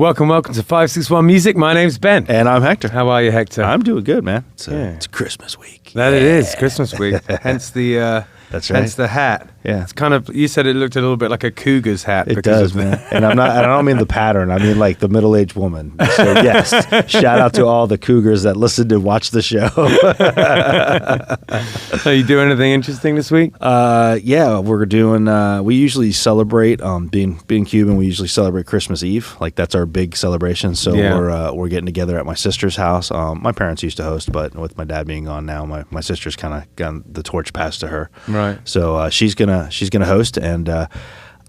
Welcome to 561 Music. My name's Ben. And I'm Hector. How are you, Hector? I'm doing good, man. It's Christmas week. That it is, Christmas week. Hence the That's right. hence the hat. Yeah. It's kind of, you said it looked a little bit like a cougar's hat. It does, man. And I don't mean the pattern. I mean like the middle-aged woman. So yes, shout out to all the cougars that listened and watched the show. Are you doing anything interesting this week? Yeah, we're doing, we usually celebrate, being Cuban, we usually celebrate Christmas Eve. Like that's our big celebration. So we're getting together at my sister's house. My parents used to host, but with my dad being gone now, my sister's kind of gotten the torch passed to her. Right. So she's gonna host, and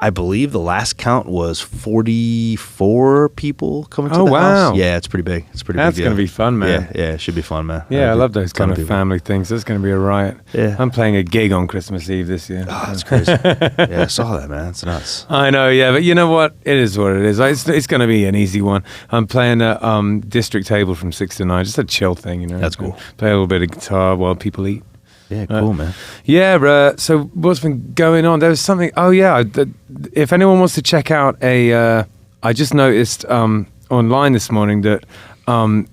I believe the last count was 44 people coming to the house. Yeah, it's pretty big. It's pretty. That's big gonna be fun, man. Yeah, it should be fun, man. Yeah, I love those kind of family things. That's gonna be a riot. Yeah, I'm playing a gig on Christmas Eve this year. Oh, that's crazy. Yeah, I saw that, man. It's nuts. I know, yeah, but you know what? It is what it is. It's going to be an easy one. I'm playing a district table from 6 to 9, just a chill thing, you know. That's cool. Play a little bit of guitar while people eat. Yeah, cool, man. Yeah, so what's been going on? There was something. Oh, yeah. If anyone wants to check out I just noticed online this morning that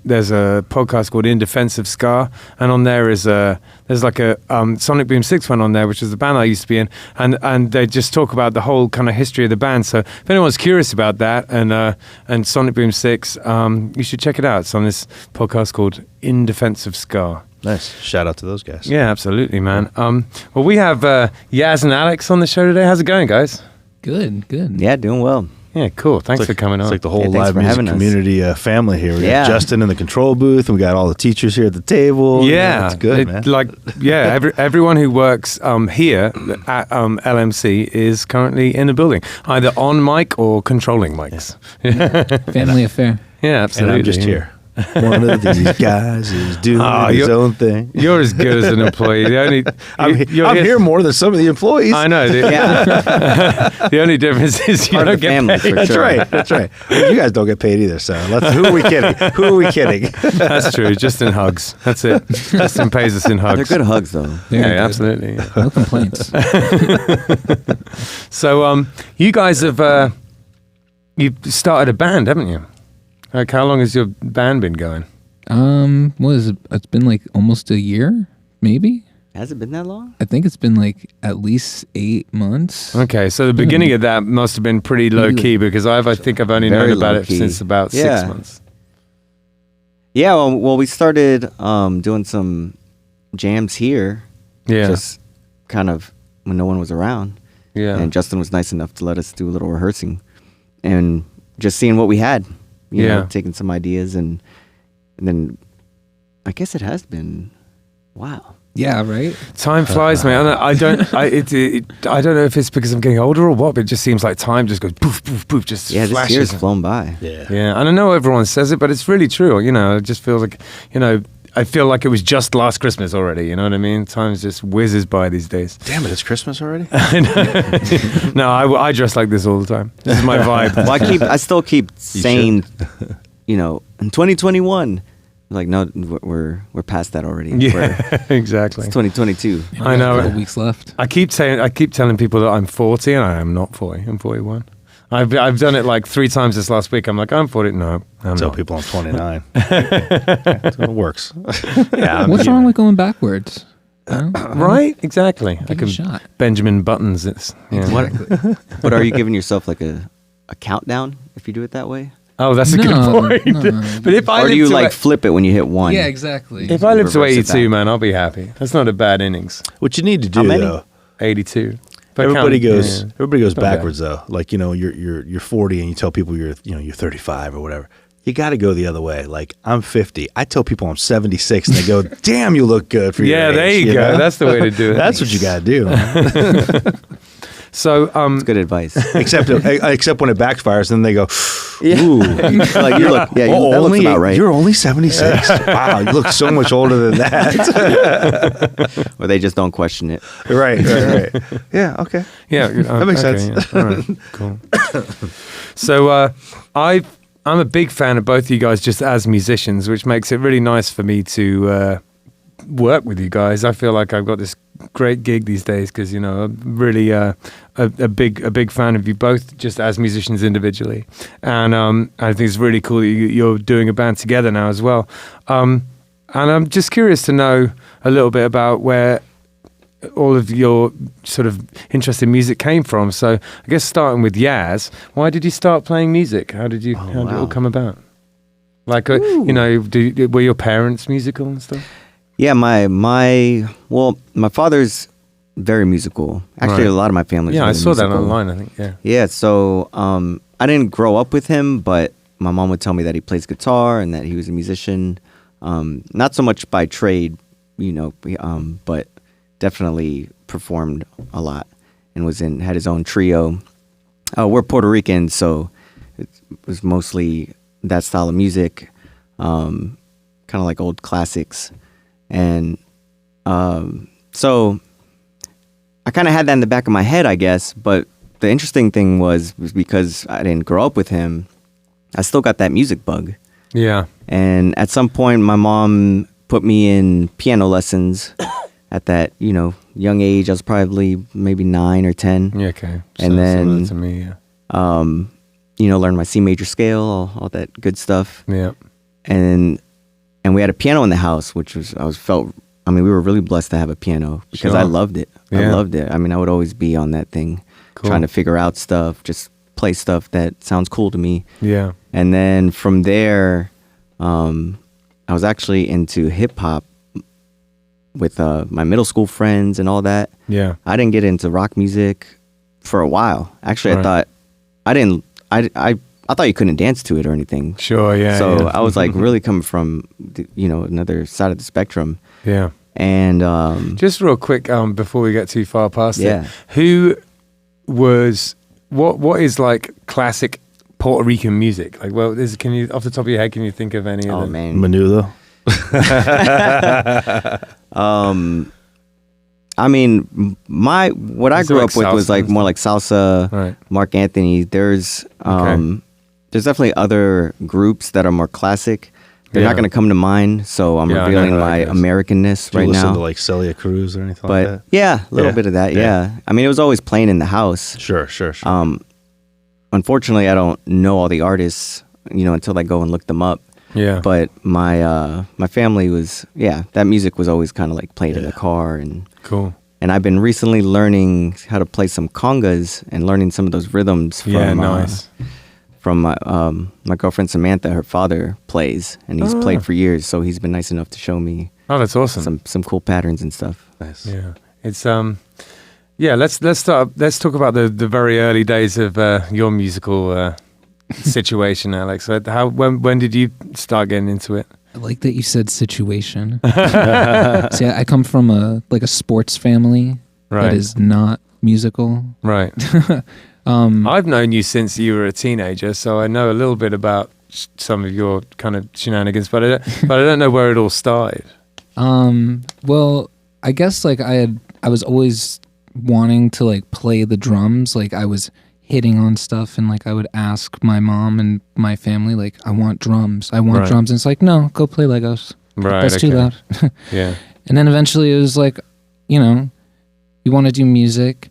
there's a podcast called In Defense of Ska, and on there there's like a Sonic Boom 6 one on there, which is the band I used to be in, and they just talk about the whole kind of history of the band. So if anyone's curious about that and Sonic Boom 6, you should check it out. It's on this podcast called In Defense of Ska. Nice. Shout out to those guys. Yeah, absolutely, man. Well, we have Yaz and Alex on the show today. How's it going, guys? Good. Yeah, doing well. Yeah, cool. Thanks for coming on. It's like the whole live music community family here. We got Justin in the control booth, and we got all the teachers here at the table. Yeah, it's good, man. Everyone who works here at LMC is currently in the building, either on mic or controlling mics. Family affair. Yeah, absolutely. And I'm just here. One of these guys is doing his own thing. You're as good as an employee. I'm here more than some of the employees. I know. The only difference is you don't get paid. That's right. That's right. You guys don't get paid either. So who are we kidding? That's true. Just in hugs. That's it. Justin pays us in hugs. They're good hugs, though. Yeah, absolutely. Yeah. No complaints. So, you guys have you started a band, haven't you? Like, how long has your band been going? What is it? It's been like almost a year, maybe. Has it been that long? I think it's been like at least 8 months. Okay, so the beginning of that must have been pretty low key, because I think I've only known about it since about 6 months. Yeah, well, we started doing some jams here. Yeah. Just kind of when no one was around. Yeah. And Justin was nice enough to let us do a little rehearsing and just seeing what we had. You know, taking some ideas and then I guess it has been, wow. Yeah, right. Time flies, man. I don't know if it's because I'm getting older or what, but it just seems like time just goes poof, poof, poof, just flashes. This year's flown by. Yeah. And I know everyone says it, but it's really true. You know, it just feels like, you know, I feel like it was just last Christmas already. You know what I mean? Time just whizzes by these days. Damn it, it's Christmas already? No, I dress like this all the time. This is my vibe. Well, I still keep saying, you know, in 2021. Like, no, we're past that already. Yeah, exactly. It's 2022. Yeah, I know. A couple weeks left. I keep telling people that I'm 40, and I am not 40. I'm 41. I've done it like 3 times this last week. I'm like, I'm 40. No, I'm Tell not. people I'm 29. So it works. Yeah. What's wrong with going backwards? Right? Exactly. Give it a shot. Benjamin Buttons. It's Exactly. But are you giving yourself like a countdown if you do it that way? Oh, that's a good point. No. But if I or do you like flip it when you hit 1? Yeah, exactly. If I live to Reverse it 82, back. man, I'll be happy. That's not a bad innings. What you need to do, though. 82. Everybody goes backwards though. Like, you know, you're 40 and you tell people you're 35 or whatever. You got to go the other way. Like, I'm 50. I tell people I'm 76 and they go, "Damn, you look good for your age." Yeah, there you go. Know? That's the way to do it. That's what you got to do. Man. So, That's good advice. except when it backfires, then they go, Yeah. "Ooh, Like you look, yeah, that looks about right. You're only 76. Wow, you look so much older than that." Or they just don't question it. Right. Yeah. Okay. yeah, That makes sense. Yeah. All right, cool. So, I'm a big fan of both of you guys just as musicians, which makes it really nice for me to work with you guys. I feel like I've got this great gig these days because I'm really a big fan of you both, just as musicians individually, and I think it's really cool that you're doing a band together now as well. And I'm just curious to know a little bit about where all of your sort of interest in music came from. So I guess starting with Yaz, why did you start playing music? How did it all come about? Like, were your parents musical and stuff? Yeah, my father's very musical. Actually, a lot of my family's I saw musical. that online, I think, yeah. Yeah, so I didn't grow up with him, but my mom would tell me that he plays guitar and that he was a musician. Not so much by trade, but definitely performed a lot and had his own trio. We're Puerto Rican, so it was mostly that style of music, kind of like old classics. And so I kind of had that in the back of my head, I guess. But the interesting thing was because I didn't grow up with him, I still got that music bug. Yeah. And at some point, my mom put me in piano lessons at that, young age. I was probably maybe 9 or 10. Yeah, okay. And then, to me, yeah. Learned my C major scale, all that good stuff. Yeah. And we had a piano in the house, which we were really blessed to have a piano because I loved it. Yeah. I loved it. I would always be on that thing, trying to figure out stuff, just play stuff that sounds cool to me. Yeah. And then from there, I was actually into hip hop with my middle school friends and all that. Yeah. I didn't get into rock music for a while. Actually, I thought you couldn't dance to it or anything. Sure, yeah. So I was like really coming from, another side of the spectrum. Yeah. And just real quick, before we get too far past it, what is like classic Puerto Rican music? Like, can you, off the top of your head, can you think of any of them? Oh man, Menudo. What I grew up with was like more like salsa, right. Mark Anthony. There's definitely other groups that are more classic. They're not going to come to mind, so I'm revealing my Americanness right now. Do you listen to like Celia Cruz or anything like that? Yeah, a little bit of that, yeah. It was always playing in the house. Sure. Unfortunately, I don't know all the artists, until I go and look them up. Yeah. But my family was, that music was always kind of like played in the car. And cool. And I've been recently learning how to play some congas and learning some of those rhythms from nice. From my girlfriend Samantha. Her father plays, and he's played for years, so he's been nice enough to show me. Oh, that's awesome. Some cool patterns and stuff. Nice. Yeah. It's let's talk about the very early days of your musical situation, Alex. When did you start getting into it? I like that you said situation. See, I come from a sports family that is not musical. Right. I've known you since you were a teenager, so I know a little bit about some of your kind of shenanigans, but I don't know where it all started. Well, I guess I was always wanting to play the drums. I was hitting on stuff, and I would ask my mom and my family, I want drums. Drums. And it's no, go play Legos. Right. That's too loud. Yeah. And then eventually it was you want to do music.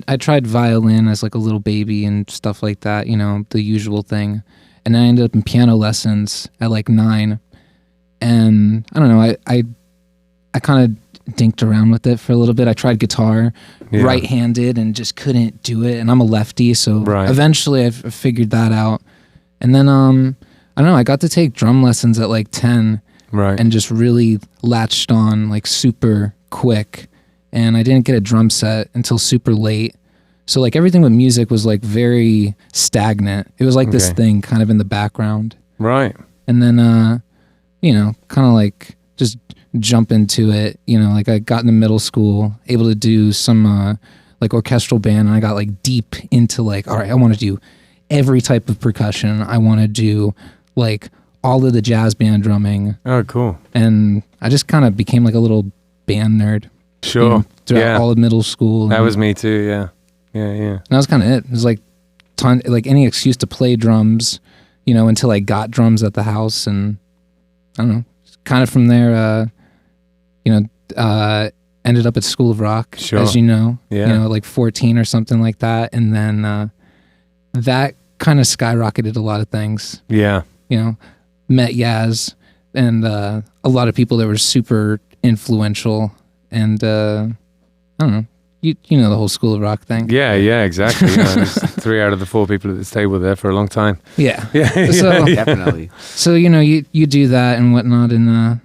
I tried violin as a little baby and stuff like that, the usual thing. And then I ended up in piano lessons at 9. And I don't know, I kind of dinked around with it for a little bit. I tried guitar right-handed and just couldn't do it. And I'm a lefty, so eventually I figured that out. And then, I don't know, I got to take drum lessons at 10. Right. And just really latched on super quick. And I didn't get a drum set until super late. So everything with music was very stagnant. It was this thing kind of in the background. Right. And then, kind of just jump into it. I got into middle school, able to do some orchestral band, and I got deep into all right, I want to do every type of percussion. I want to do all of the jazz band drumming. Oh, cool. And I just kind of became a little band nerd. Sure. Throughout all of middle school. That was me too, yeah. Yeah. And that was kind of it. It was any excuse to play drums, until I got drums at the house. And I don't know, kind of from there, ended up at School of Rock, Sure. as you know, Yeah. like 14 or something like that. And then that kind of skyrocketed a lot of things. Yeah. Met Yaz and a lot of people that were super influential. And I don't know, you know the whole School of Rock thing. Yeah, exactly. There's 3 out of the 4 people at this table there for a long time. Yeah. Yeah. So, Definitely. so you do that and whatnot, and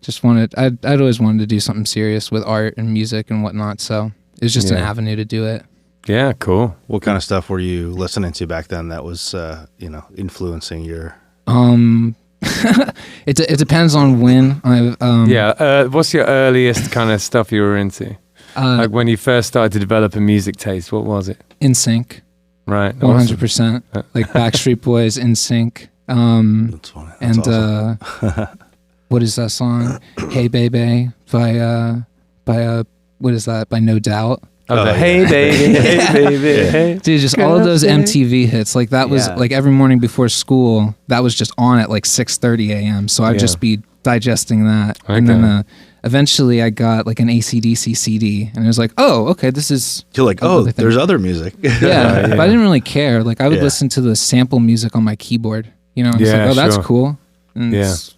just wanted. I'd always wanted to do something serious with art and music and whatnot. So it was just an avenue to do it. Yeah, cool. What kind of stuff were you listening to back then that was, influencing your? It depends on when. What's your earliest kind of stuff you were into? Like when you first started to develop a music taste, what was it? NSYNC, Right. 100%. Like Backstreet Boys, NSYNC. That's funny. That's awesome. What is that song? Hey Baby by what is that? By No Doubt. Hey baby, hey baby, hey. Dude, just all of those MTV hits. Like that was like every morning before school, that was just on at like 6:30 a.m. So I'd just be digesting that. Okay. And then eventually I got like an AC/DC CD and it was like, oh, okay, this is... You're like, there's other music. Yeah, but I didn't really care. Like I would listen to the sample music on my keyboard, and it's like, oh, that's cool. And it's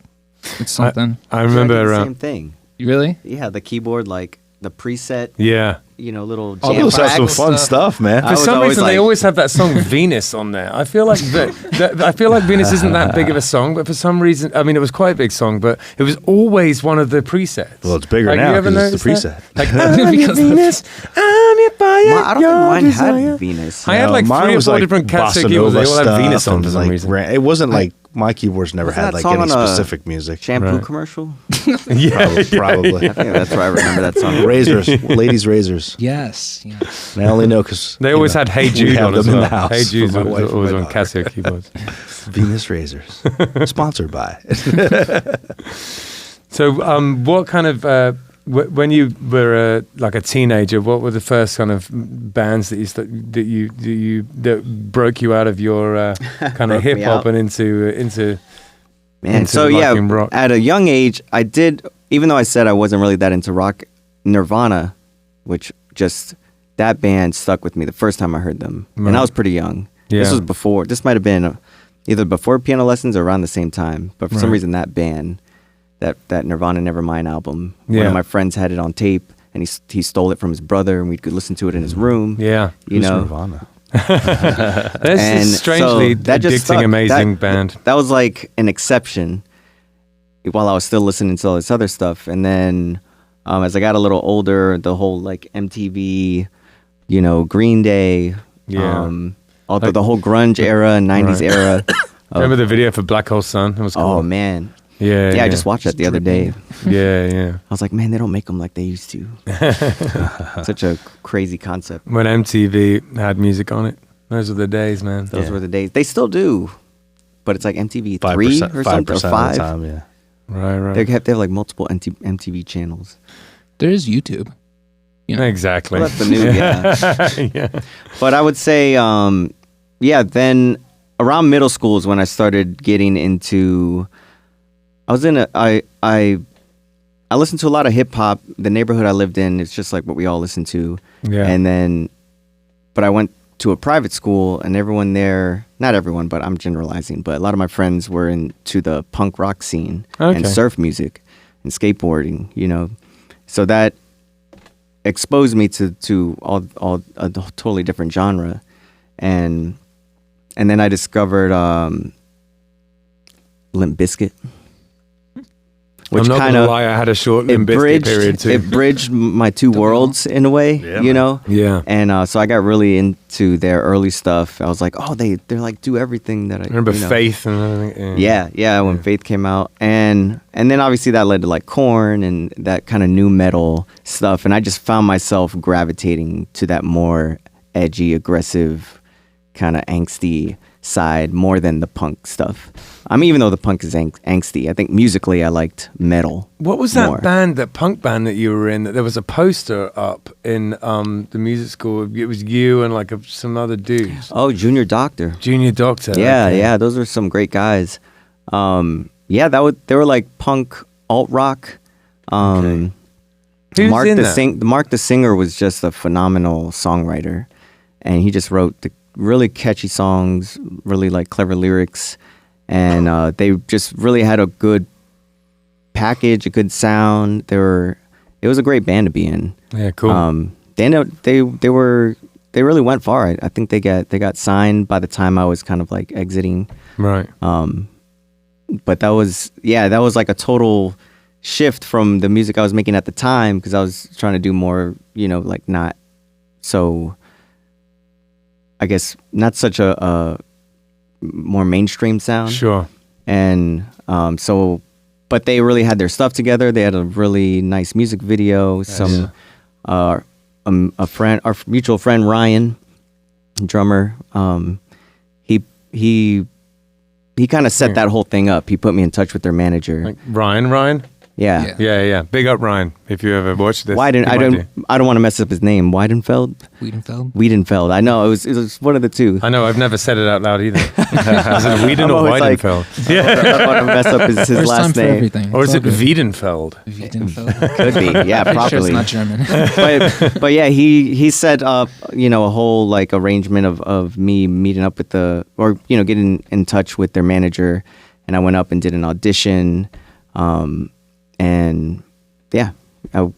something. I remember the same thing. You really? Yeah, the keyboard, like the preset. Yeah. Little Oh, jam those have some tracks. fun stuff, man. For some reason, they always have that song Venus on there. I feel like Venus isn't that big of a song, but for some reason, I mean, it was quite a big song, but it was always one of the presets. Well, it's bigger Like, now you ever because it's the noticed preset. Like, I'm your Venus, I'm your fire, I don't think mine had Venus. I had like mine 3 or was 4 like different bossa keyboards. They nova all had stuff Venus on and, for some like, reason. It wasn't like my keyboards never Wasn't had that like song any on a specific music. Shampoo Right. commercial? Probably. I think that's why I remember that song. Razors, ladies' razors. Yes. And I only know because They always had Hey Jude on as them in well. the house Hey Jude for my was wife and always my on daughter. Casio keyboards. Venus razors, sponsored by. So, what kind of when you were like a teenager, what were the first kind of bands that broke you out of your kind of Broke me hip hop out. and into Man, into so liking rock? at a young age, I did, even though I said I wasn't really that into rock, Nirvana, which just, that band stuck with me the first time I heard them. Right. And I was pretty young. Yeah. This might have been either before piano lessons or around the same time. But for some Right. reason, that band, that Nirvana Nevermind album, one Yeah. of my friends had it on tape, and he stole it from his brother, and we could listen to it in his room. Yeah. You know, Nirvana? That's And a strangely so that just addicting, stuck. amazing band. That was like an exception while I was still listening to all this other stuff. And then as I got a little older, the whole like MTV, Green Day, Yeah. the whole grunge era and 90s Right. era. Remember the video for Black Hole Sun? It was cool. Oh, man. Yeah. Yeah, I just watched that the other day. Yeah. I was like, man, they don't make them like they used to. Such a crazy concept. When MTV had music on it, those were the days, man. Those were the days. They still do. But it's like MTV 3 5%, or something, or 5% 5. of the time, yeah. Right. They have like multiple MTV channels. There is YouTube. Exactly. Well, that's the new, yeah. But I would say, then around middle school is when I started getting into. I listened to a lot of hip hop. The neighborhood I lived in, it's just like what we all listen to. Yeah. But I went to a private school, and everyone there, not everyone, but I'm generalizing, but a lot of my friends were into the punk rock scene and surf music and skateboarding, So that exposed me to all a totally different genre. And then I discovered Limp Bizkit. Which I'm not kind gonna of lie, I had a short Limp Bizkit period too. It bridged my two worlds in a way, Yeah, Yeah. And so I got really into their early stuff. I was like, oh, they're like do everything that I Remember Faith and everything? Yeah, when Faith came out, and then obviously that led to like Korn and that kind of new metal stuff, and I just found myself gravitating to that more edgy, aggressive, kind of angsty side more than the punk stuff. I mean, even though the punk is angsty, I think musically I liked metal. What was that more. that punk band that you were in? That there was a poster up in the music school. It was you and like some other dudes. Oh, Junior Doctor. Junior Doctor. Yeah, okay. yeah, those were some great guys. They were like punk alt rock. Who's Mark in the that? Mark the singer was just a phenomenal songwriter, and he just wrote the really catchy songs, really like clever lyrics, and they just really had a good package, a good sound. It was a great band to be in. Yeah, cool. They really went far. I think they got signed by the time I was kind of like exiting. Right. But that was like a total shift from the music I was making at the time, because I was trying to do more, like not so, I guess, not such a more mainstream sound. Sure. And but they really had their stuff together. They had a really nice music video. Our mutual friend Ryan, drummer, he kind of set that whole thing up. He put me in touch with their manager. Like Ryan. Yeah. Yeah. Big up Ryan. If you ever watched this. I don't want to mess up his name. Wiedenfeld. I know it was one of the two. I know. I've never said it out loud either. Is it Whedon or Weidenfeld? I don't want to mess up his First last time name. for everything. Or It's is all it good. Wiedenfeld? Wiedenfeld. Could be. Yeah, Pretty sure probably. it's not German. but yeah, he set up, a whole like arrangement of me meeting up with getting in touch with their manager, and I went up and did an audition, and yeah,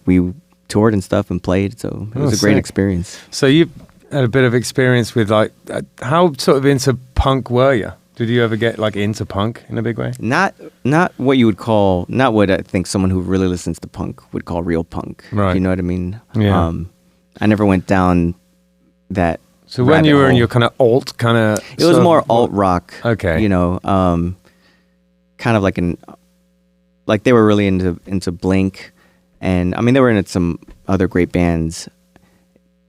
we toured and stuff and played, so it was a great sick. experience. So you had a bit of experience with like, how sort of into punk were you? Did you ever get like into punk in a big way? Not what you would call, not what I think someone who really listens to punk would call real punk. Right. You know what I mean? Yeah. I never went down that. So when you were in hole. your kind of alt kind of... It was more alt rock. Okay. Kind of like they were really into Blink, and I mean they were in some other great bands,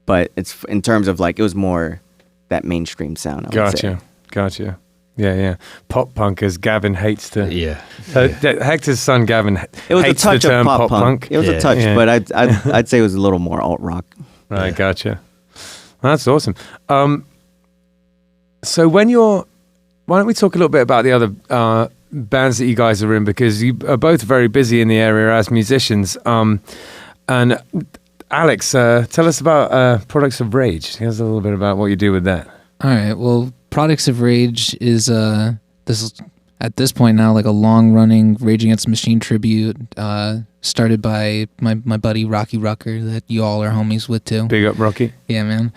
but it's in terms of like it was more that mainstream sound. I would say. Gotcha. Yeah. Pop punk, as Gavin hates to. Yeah. Hector's son Gavin It was hates a touch the term of pop punk. It was a touch, Yeah. but I'd say it was a little more alt rock. Right, gotcha. That's awesome. So why don't we talk a little bit about the other bands that you guys are in, because you are both very busy in the area as musicians. And Alex, tell us about Products of Rage. Tell us a little bit about what you do with that. All right. Well, Products of Rage is this is, at this point now, like a long-running Rage Against the Machine tribute, started by my buddy Rocky Rucker that you all are homies with too. Big up, Rocky. Yeah, man.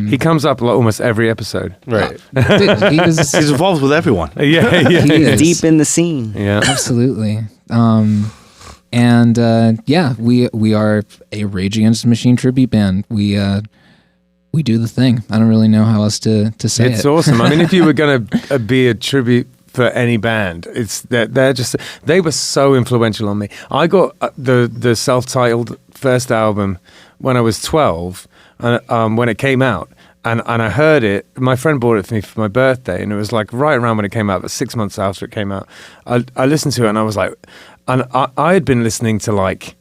He comes up like almost every episode. Right. Dude, He's involved with everyone. Yeah. He is. Deep in the scene. Yeah. Absolutely. We are a Rage Against the Machine tribute band. We do the thing. I don't really know how else to say it. It's awesome. I mean, if you were going to be a tribute for any band, it's they were so influential on me. I got the self-titled first album when I was 12, when it came out, and I heard it. My friend bought it for me for my birthday, and it was like right around when it came out, but 6 months after it came out. I listened to it, and I was like, and I had been listening to like,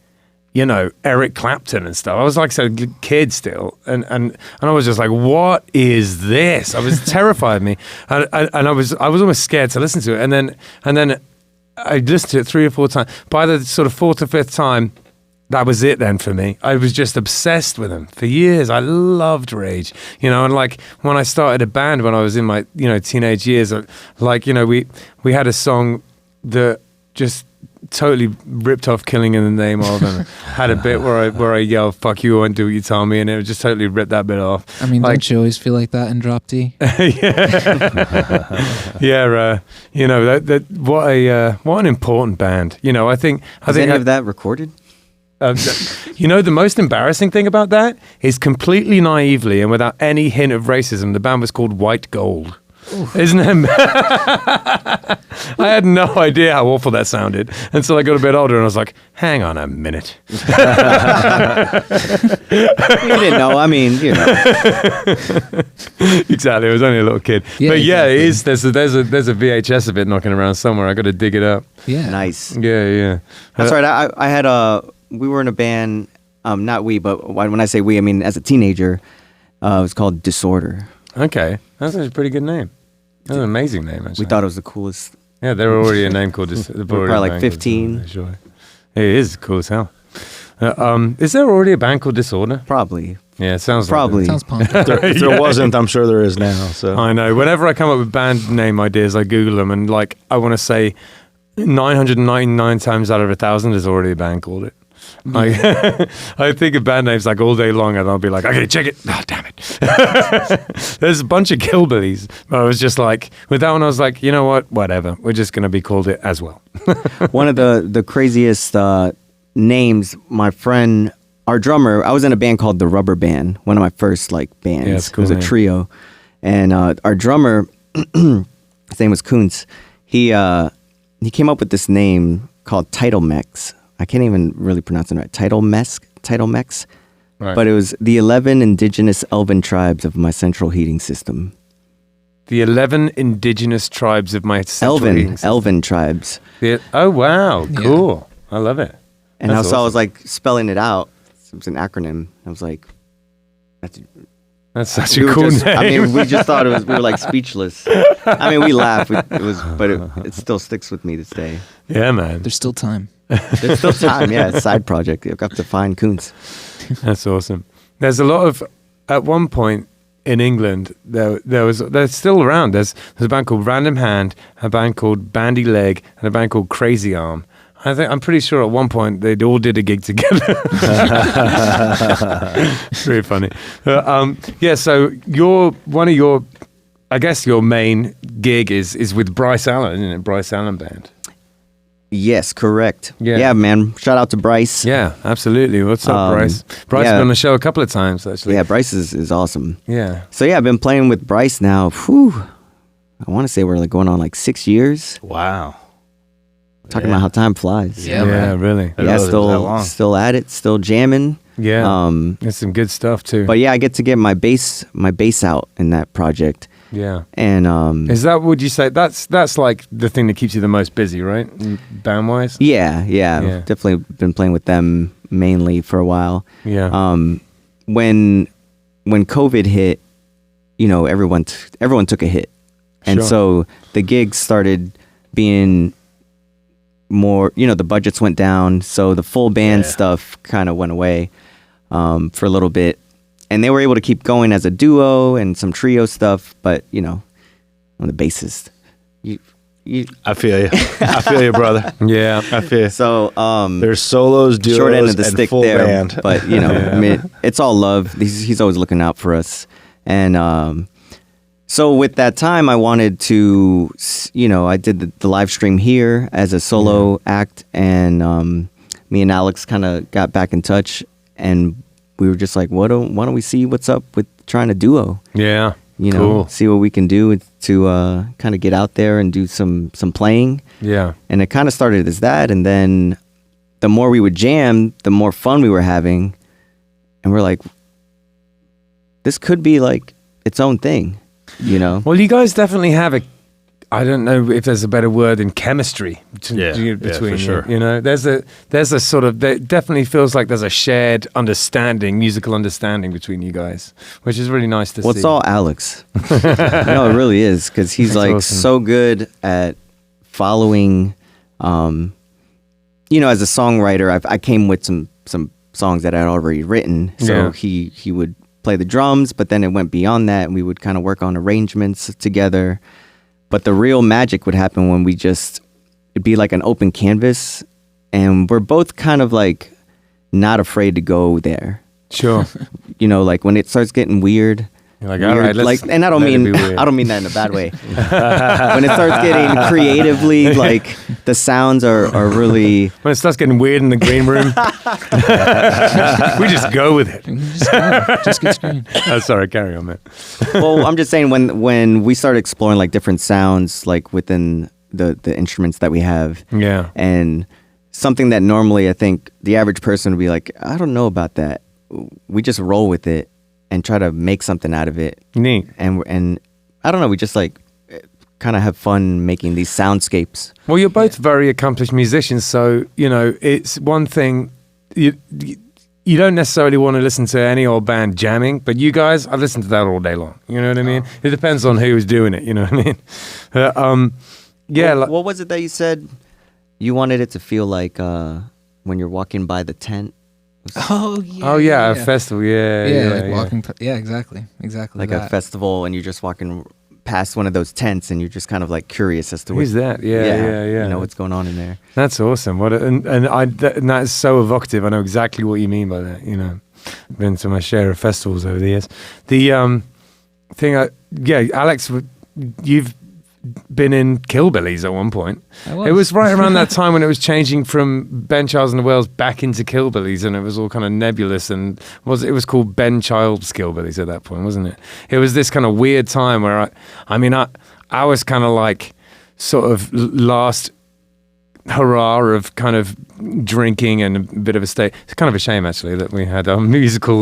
Eric Clapton and stuff. I was like a kid still, and I was just like, what is this? I was terrified of me, and I was almost scared to listen to it. And then I listened to it 3 or 4 times. By the sort of 4th or 5th time, that was it then for me. I was just obsessed with them for years. I loved Rage, and like when I started a band when I was in my teenage years, we had a song that just totally ripped off Killing in the Name of, and had a bit where I yelled "fuck you" and "do what you tell me," and it just totally ripped that bit off. I mean, like, don't you always feel like that in Drop D? Yeah. What an important band. I think any of that recorded? The most embarrassing thing about that is, completely naively and without any hint of racism, the band was called White Gold. Oof. Isn't it? I had no idea how awful that sounded until I got a bit older, and I was like, hang on a minute. You didn't know. I mean, Exactly. I was only a little kid. Yeah, but yeah, exactly. it is. There's a VHS of it knocking around somewhere. I got to dig it up. Yeah. nice. Yeah. That's right. I had we were in a band, not we, but when I say we, I mean as a teenager. It was called Disorder. Okay. That's a pretty good name. That's an amazing name, actually. We thought it was the coolest. Yeah, there were already a name called this. We were probably like 15. Sure. It is cool as hell. Is there already a band called Disorder? Probably. Yeah, it sounds Probably. Sounds punk. If there wasn't, I'm sure there is now. So I know. Whenever I come up with band name ideas, I Google them, and like I want to say 999 times out of 1,000 there's already a band called it. Like, I think of band names like all day long, and I'll be like, okay, check it. Oh, damn it. There's a bunch of Killbillies. I was just like, with that one, I was like, you know what? Whatever. We're just going to be called it as well. One of the craziest names, my friend, our drummer, I was in a band called the Rubber Band, one of my first like bands. Yeah, it's cool it was a name. trio. And our drummer, his name was Kuntz, he came up with this name called Title Mex. I can't even really pronounce it right. Title Mex. Right. But it was the 11 indigenous elven tribes of my central heating system. The 11 indigenous tribes of my central heating system. Elven tribes. Oh, wow. Cool. I love it. And That's so I was awesome. like spelling it out. It was an acronym. I was like, That's such we a were cool just, name. I mean, we just thought we were like speechless. I mean, we laughed. It still sticks with me this day. Yeah, man. There's still time. There's still time. Yeah, it's a side project. You've got to find Kuntz. That's awesome. There's a lot of, at one point in England, they're still around. There's a band called Random Hand, a band called Bandy Leg, and a band called Crazy Arm. I'm pretty sure at one point they all did a gig together. Very funny. Yeah, so I guess your main gig is with Bryce Allen, isn't it? Bryce Allen Band. Yes, correct. Yeah. Yeah, man. Shout out to Bryce. Yeah, absolutely. What's up, Bryce? Bryce has been on the show a couple of times, actually. Yeah, Bryce is awesome. Yeah. So yeah, I've been playing with Bryce now. Whew, I want to say we're like going on like 6 years. wow. Talking about how time flies. Yeah, Yeah, man. really. I Yeah, didn't know it was that long. still at it, still jamming. Yeah. There's some good stuff too. But yeah, I get to get my bass out in that project. yeah. And Is that, would you say, that's like the thing that keeps you the most busy, right? Band wise? yeah, Yeah. I've definitely been playing with them mainly for a while. Yeah. When COVID hit, you know, everyone took a hit. And Sure. so the gigs started being more, you know, the budgets went down, so the full band stuff kind of went away for a little bit, and they were able to keep going as a duo and some trio stuff, but you know, I'm the bassist. You I feel you. I feel you, brother. Yeah. I feel you. so There's solos, duos, short end of the and stick full there, band. but you know, I mean, it's all love. He's always looking out for us, and so with that time, I wanted to, you know, I did the live stream here as a solo act, and me and Alex kind of got back in touch, and we were just like, why don't we see what's up with trying a duo? Yeah. You know, Cool. see what we can do to kind of get out there and do some playing. Yeah. And it kind of started as that, and then the more we would jam, the more fun we were having, and we're like, this could be like its own thing. You know, Well, you guys definitely have I don't know if there's a better word in chemistry between for you. sure. You know, there's a sort of, there definitely feels like there's a shared understanding, musical understanding between you guys, which is really nice to see. well, it's all Alex. No, it really is, because he's That's like awesome. so good at following. You know, as a songwriter, I came with some songs that I had already written, so Yeah. he would play the drums, but then it went beyond that, and we would kind of work on arrangements together. But the real magic would happen when it'd be like an open canvas, and we're both kind of like not afraid to go there. Sure. You know, like when it starts getting weird. You're like, all right, let's like, and I don't let it mean be weird. I don't mean that in a bad way. When it starts getting creatively, like the sounds are really. When it starts getting weird in the green room, we just go with it. Just get screened. Oh, sorry, carry on, man. Well, I'm just saying when we start exploring like different sounds, like within the instruments that we have, Yeah. and something that normally I think the average person would be like, I don't know about that. We just roll with it and try to make something out of it. Neat. And I don't know, we just like kind of have fun making these soundscapes. Well, you're both very accomplished musicians, so you know it's one thing. You don't necessarily want to listen to any old band jamming, but you guys, I listen to that all day long. You know what I mean? It depends on who's doing it. You know what I mean? Yeah. What was it that you said? You wanted it to feel like when you're walking by the tent Oh yeah. Oh yeah, a festival. Yeah, like walking. Yeah, exactly. Like that. a festival, and you're just walking past one of those tents, and you're just kind of like curious as to Who's that? Yeah. You know what's going on in there. That's awesome. And that's so evocative. I know exactly what you mean by that. You know, been to my share of festivals over the years. The thing, Alex, you've been in Killbillies at one point. It was right around that time when it was changing from Ben Childs and the Whales back into Killbillies, and it was all kind of nebulous, and it was called Ben Childs Killbillies at that point, wasn't it? It was this kind of weird time where I was kind of like sort of last hurrah of kind of drinking and a bit of a state. It's kind of a shame actually that we had a musical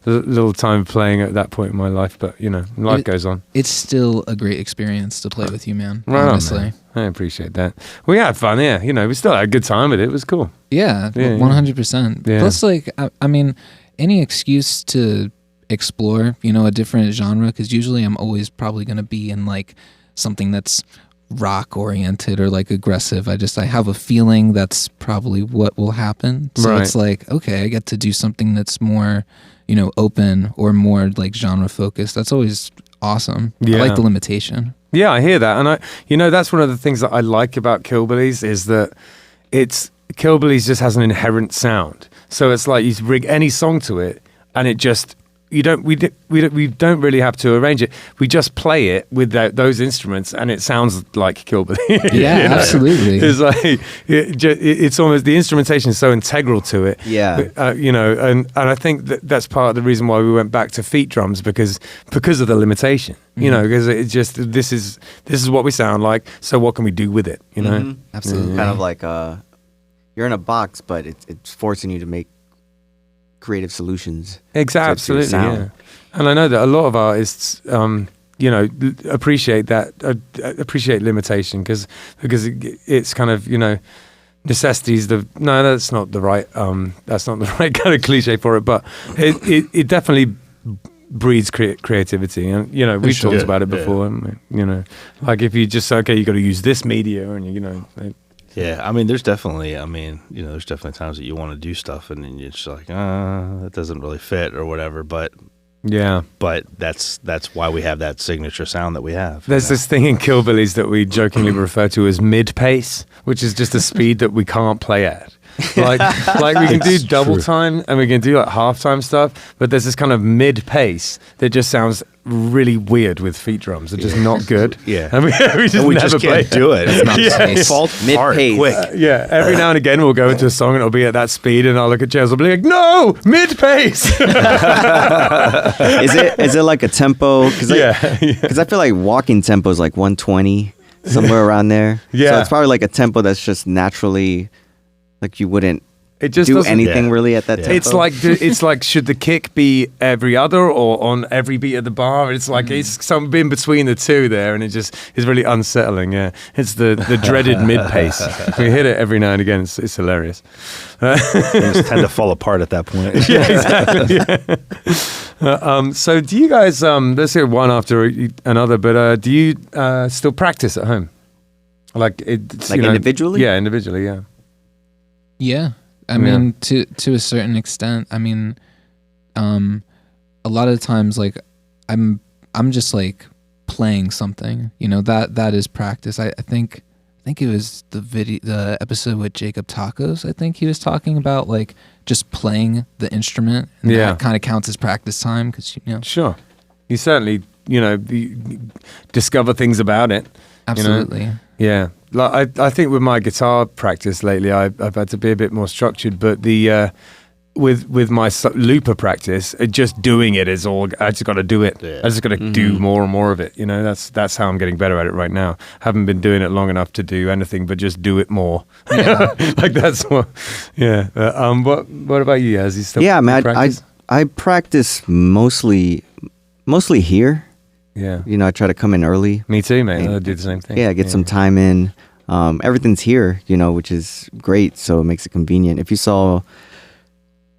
little time playing at that point in my life, but you know, life goes on. It's still a great experience to play with you, man. Right honestly. on, man. I appreciate that. We had fun, yeah. You know, we still had a good time with it. It was cool. Yeah, 100%. Yeah. Plus, like, I mean, any excuse to explore, you know, a different genre, because usually I'm always probably going to be in like something that's rock oriented or like aggressive. I have a feeling that's probably what will happen. So Right. It's like, okay, I get to do something that's more, you know, open or more like genre focused. That's always awesome. Yeah. I like the limitation. Yeah, I hear that. And that's one of the things that I like about Killbillies is that Killbillies just has an inherent sound. So it's like you rig any song to it and it just, we don't really have to arrange it. We just play it with those instruments, and it sounds like Killbilly. Yeah, absolutely. It's like it's almost, the instrumentation is so integral to it. Yeah. You know, and I think that's part of the reason why we went back to feet drums because of the limitation. You know, because it's just this is what we sound like. So what can we do with it? You know, Absolutely. Kind of like you're in a box, but it's forcing you to make creative solutions. Exactly, absolutely, yeah. And I know that a lot of artists, you know, appreciate that, appreciate limitation because it's kind of, you know, necessities. That's not the right kind of cliche for it, but it definitely breeds creativity, and you know we've talked about it before. And, you know, like if you just say, okay, you got to use this media, and you know. Yeah, I mean, there's definitely times that you want to do stuff and then you're just like, that doesn't really fit or whatever. But that's why we have that signature sound that we have. There's this thing in Killbillies that we jokingly refer to as mid-pace, which is just a speed that we can't play at. Like we can do double time and we can do like half-time stuff, but there's this kind of mid-pace that just sounds really weird with feet drums. They're just not good. Yeah. And we just can't do it. It's not default mid-pace. Quick. Every now and again we'll go into a song and it'll be at that speed and I'll look at Jez, I'll be like, no, mid-pace. Is it like a tempo? Because I feel like walking tempo is like 120, somewhere around there. Yeah. So it's probably like a tempo that's just naturally, like you wouldn't It just do doesn't- anything really at that tempo. It's like should the kick be every other or on every beat of the bar? It's like it's some in between the two there, and it just is really unsettling. Yeah, it's the dreaded mid pace. We hit it every now and again. It's hilarious. Things tend to fall apart at that point. Yeah, exactly. Yeah. So do you guys? Let's hear one after another. But do you still practice at home? Like it's Like individually? Yeah, individually. Yeah. Yeah. I mean, to a certain extent. I mean, a lot of times, like, I'm just like playing something. You know, that is practice. I think it was the episode with Jacob Tacos. I think he was talking about like just playing the instrument. And that kind of counts as practice time because you know. Sure. You certainly discover things about it. Absolutely. You know? Yeah. Like I think with my guitar practice lately, I've had to be a bit more structured. But with my looper practice, just doing it is all. I just got to do it. Yeah. I just got to do more and more of it. You know, that's how I'm getting better at it right now. Haven't been doing it long enough to do anything, but just do it more. Yeah. Like that's what. Yeah. What about you, Yaz? You still practice? I practice mostly here. Yeah. You know, I try to come in early. Me too, mate. I do the same thing. Yeah, get some time in. Everything's here, you know, which is great. So it makes it convenient. If you saw,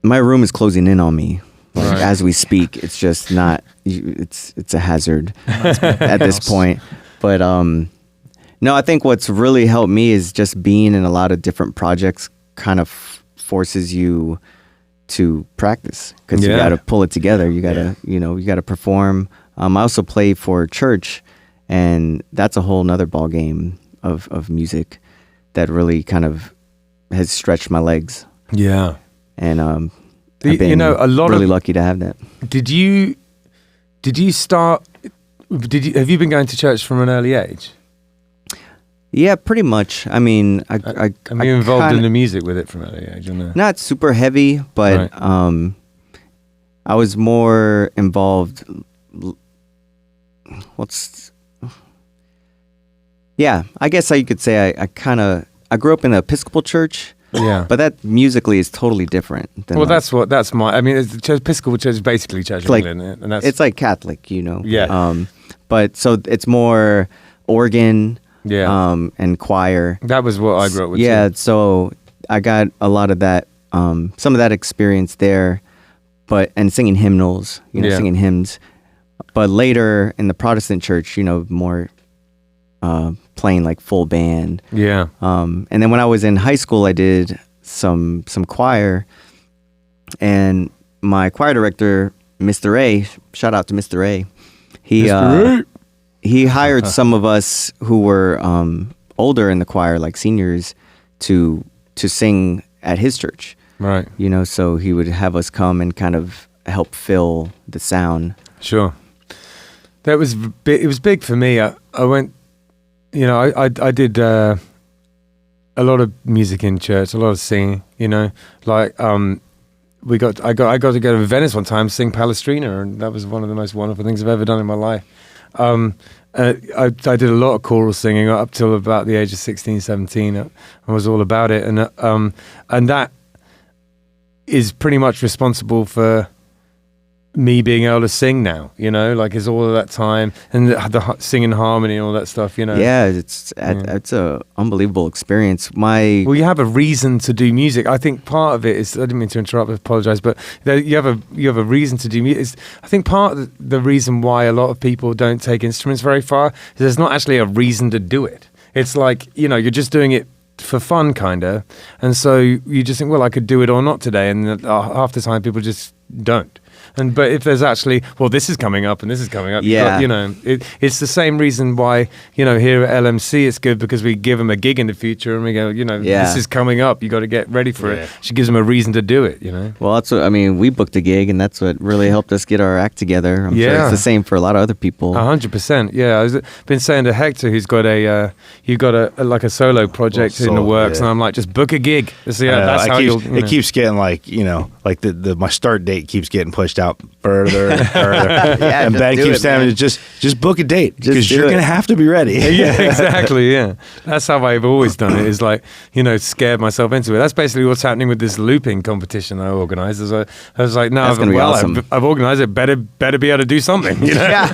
my room is closing in on me as we speak. It's just not. It's a hazard at this point. But no, I think what's really helped me is just being in a lot of different projects. Kind of forces you to practice because you got to pull it together. You got to, you got to perform. I also play for church, and that's a whole nother ball game of music that really kind of has stretched my legs. Yeah. And I've been really lucky to have that. Have you been going to church from an early age? Yeah, pretty much. I mean, are you involved in the music with it from an early age? Or no? Not super heavy, but I was more involved. Yeah, I guess you could say I grew up in the Episcopal church. Yeah, but that musically is totally different. Well, that's my. I mean, Episcopal church is basically Church of England, and it's like Catholic, Yeah. But so it's more organ. Yeah. And choir. That was what I grew up with. Yeah. Too. So I got a lot of that, some of that experience there, and singing hymnals, singing hymns. But later in the Protestant church, more playing like full band. Yeah. And then when I was in high school, I did some choir, and my choir director, Mr. A, shout out to Mr. A. He hired some of us who were older in the choir, like seniors, to sing at his church. Right. So he would have us come and kind of help fill the sound. Sure. It was big for me. I went, I did a lot of music in church, a lot of singing. Like I got to go to Venice one time, sing Palestrina, and that was one of the most wonderful things I've ever done in my life. I did a lot of choral singing up till about the age of 16, 17. I was all about it, and that is pretty much responsible for me being able to sing now. Like it's all of that time and the singing harmony and all that stuff. Yeah, it's a unbelievable experience. Well, you have a reason to do music. I think part of it is, I didn't mean to interrupt, I apologize, but you have a reason to do music. I think part of the reason why a lot of people don't take instruments very far is there's not actually a reason to do it. It's like, you're just doing it for fun, kind of, and so you just think, well, I could do it or not today, and half the time people just don't. But if there's actually, well, this is coming up and this is coming up, it's the same reason why, here at LMC it's good, because we give them a gig in the future and we go, this is coming up, you got to get ready for it. She gives them a reason to do it, Well, that's what, we booked a gig, and that's what really helped us get our act together. I'm sure it's the same for a lot of other people. 100%, yeah. I've been saying to Hector, who's got a solo project in the works, and I'm like, just book a gig. That's how it keeps getting like my start date keeps getting pushed out further and further. And Ben keeps telling me to just book a date, because you're going to have to be ready. Yeah, exactly, yeah. That's how I've always done it, is like, scared myself into it. That's basically what's happening with this looping competition I organised. I was like, no, I've organised it, better be able to do something, Yeah.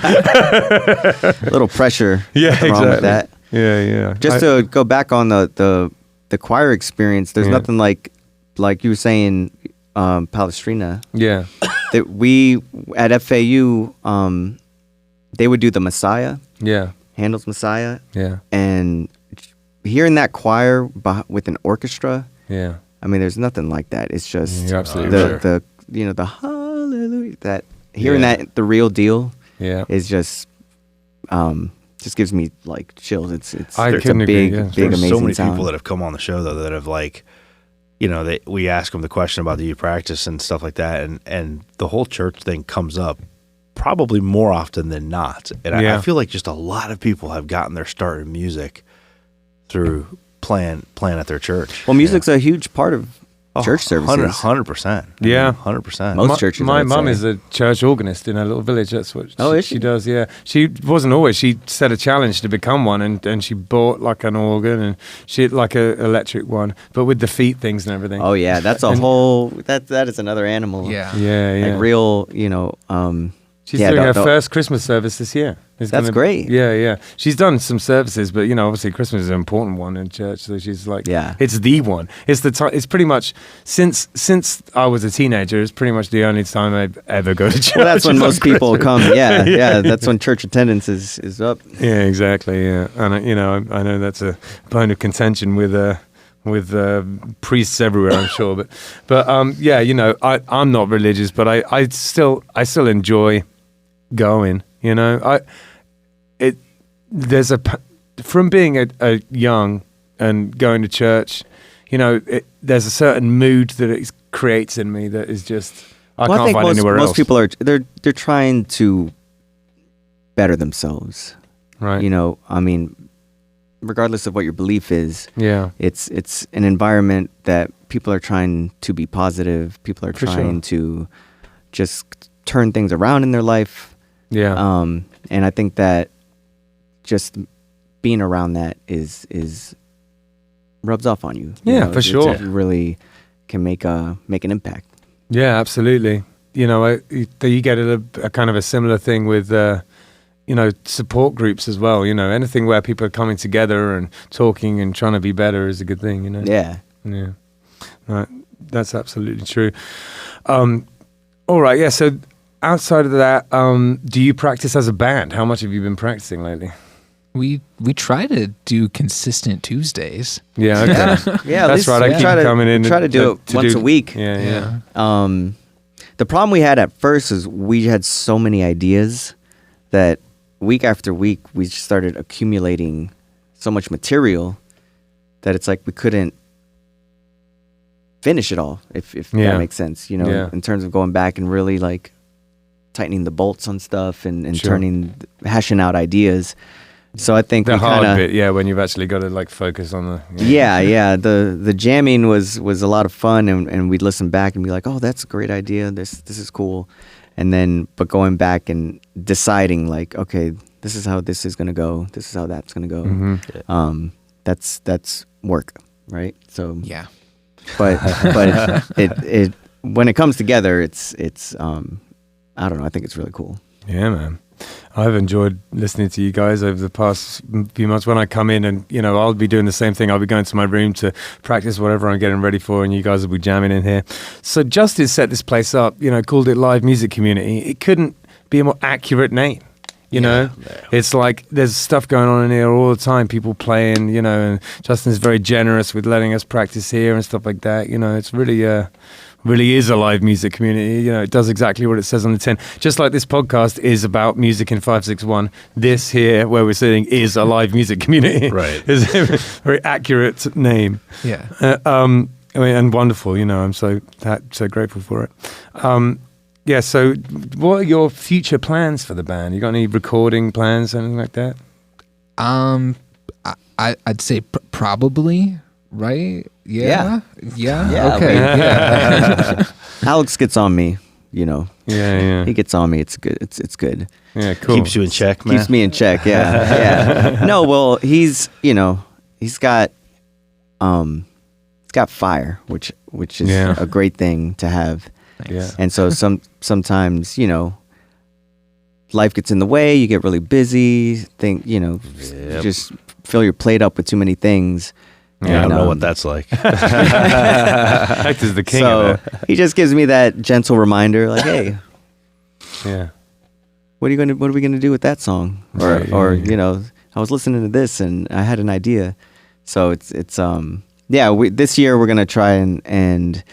A little pressure. Yeah, exactly. Wrong with that. Yeah. Just to go back on the choir experience, there's nothing like you were saying, Palestrina. Yeah. That we at FAU, they would do the Messiah. Yeah. Handel's Messiah. Yeah. And hearing that choir with an orchestra. Yeah. I mean, there's nothing like that. It's just you're absolutely the hallelujah, that hearing that the real deal. Yeah. Is just gives me like chills. It's a big amazing so many sound. People that have come on the show though that have like, we ask them the question about, do you practice and stuff like that, and the whole church thing comes up probably more often than not. And I feel like just a lot of people have gotten their start in music through playing at their church. Well, music's a huge part of church services. 100%. Yeah. 100%. Most churches. My mum is a church organist in a little village. That's what she does, yeah. She wasn't always. She set a challenge to become one, and she bought like an organ, and she had like a electric one, but with the feet things and everything. Oh yeah, that's a whole, that is another animal. Yeah. Like real, She's doing her first Christmas service this year. That's great. Yeah. She's done some services, but obviously Christmas is an important one in church. So she's like, it's the one. It's it's pretty much since I was a teenager. It's pretty much the only time I ever go to church. Well, that's when most people come. Yeah. That's when church attendance is up. Yeah, exactly. Yeah, and I know that's a point of contention with with priests everywhere, I'm sure. But yeah, you know, I'm not religious, but I still enjoy going. You know, from being a young and going to church, you know, there's a certain mood that it creates in me that is just I can't find anywhere else. Most people are they're trying to better themselves, right? You know, I mean, regardless of what your belief is, yeah, it's an environment that people are trying to be positive. People are trying to just turn things around in their life. Yeah. And I think that just being around that is rubs off on you. Yeah, know? for sure. It really can make an impact. Yeah, absolutely. You know, you get a kind of a similar thing with, you know, support groups as well. You know, anything where people are coming together and talking and trying to be better is a good thing, you know? Yeah. Yeah. Right. That's absolutely true. All right. Yeah. So outside of that, do you practice as a band? How much have you been practicing lately? We try to do consistent Tuesdays. Yeah. Okay. Yeah. That's right. I keep coming in. Try to do it once a week. Yeah. The problem we had at first is we had so many ideas that week after week we just started accumulating so much material that it's like we couldn't finish it all, if that makes sense, you know, in terms of going back and really like tightening the bolts on stuff and hashing out ideas. So I think the hard bit, when you've actually got to like focus on the the jamming was a lot of fun, and we'd listen back and be like, oh, that's a great idea, this is cool, and then but going back and deciding like, okay, this is how this is gonna go, this is how that's gonna go. Mm-hmm. That's work, right? So yeah, but it when it comes together, it's I don't know, I think it's really cool. Yeah, man. I've enjoyed listening to you guys over the past few months. When I come in and, you know, I'll be doing the same thing. I'll be going to my room to practice whatever I'm getting ready for, and you guys will be jamming in here. So Justice set this place up, you know, called it Live Music Community. It couldn't be a more accurate name. You know, it's like there's stuff going on in here all the time, people playing, you know, and Justin's very generous with letting us practice here and stuff like that. You know, it's really is a live music community. You know, it does exactly what it says on the tin. Just like this podcast is about music in 561, this here where we're sitting is a live music community. Right. It's a very accurate name. Yeah. I mean, and wonderful, you know, I'm so grateful for it. Yeah, so what are your future plans for the band? You got any recording plans, anything like that? I'd say probably, right? Yeah. Okay. Yeah. Alex gets on me, you know. Yeah. He gets on me. It's good. It's good. Yeah, cool. Keeps you in check, man. Keeps me in check. Yeah. No, well, he's got fire, which is a great thing to have. Yeah. And so sometimes, you know, life gets in the way, you get really busy, just fill your plate up with too many things. Yeah, I don't know what that's like. Hector's the king of it. He just gives me that gentle reminder, like, hey, what are we gonna do with that song? Or you know, I was listening to this and I had an idea. So it's this year we're gonna try and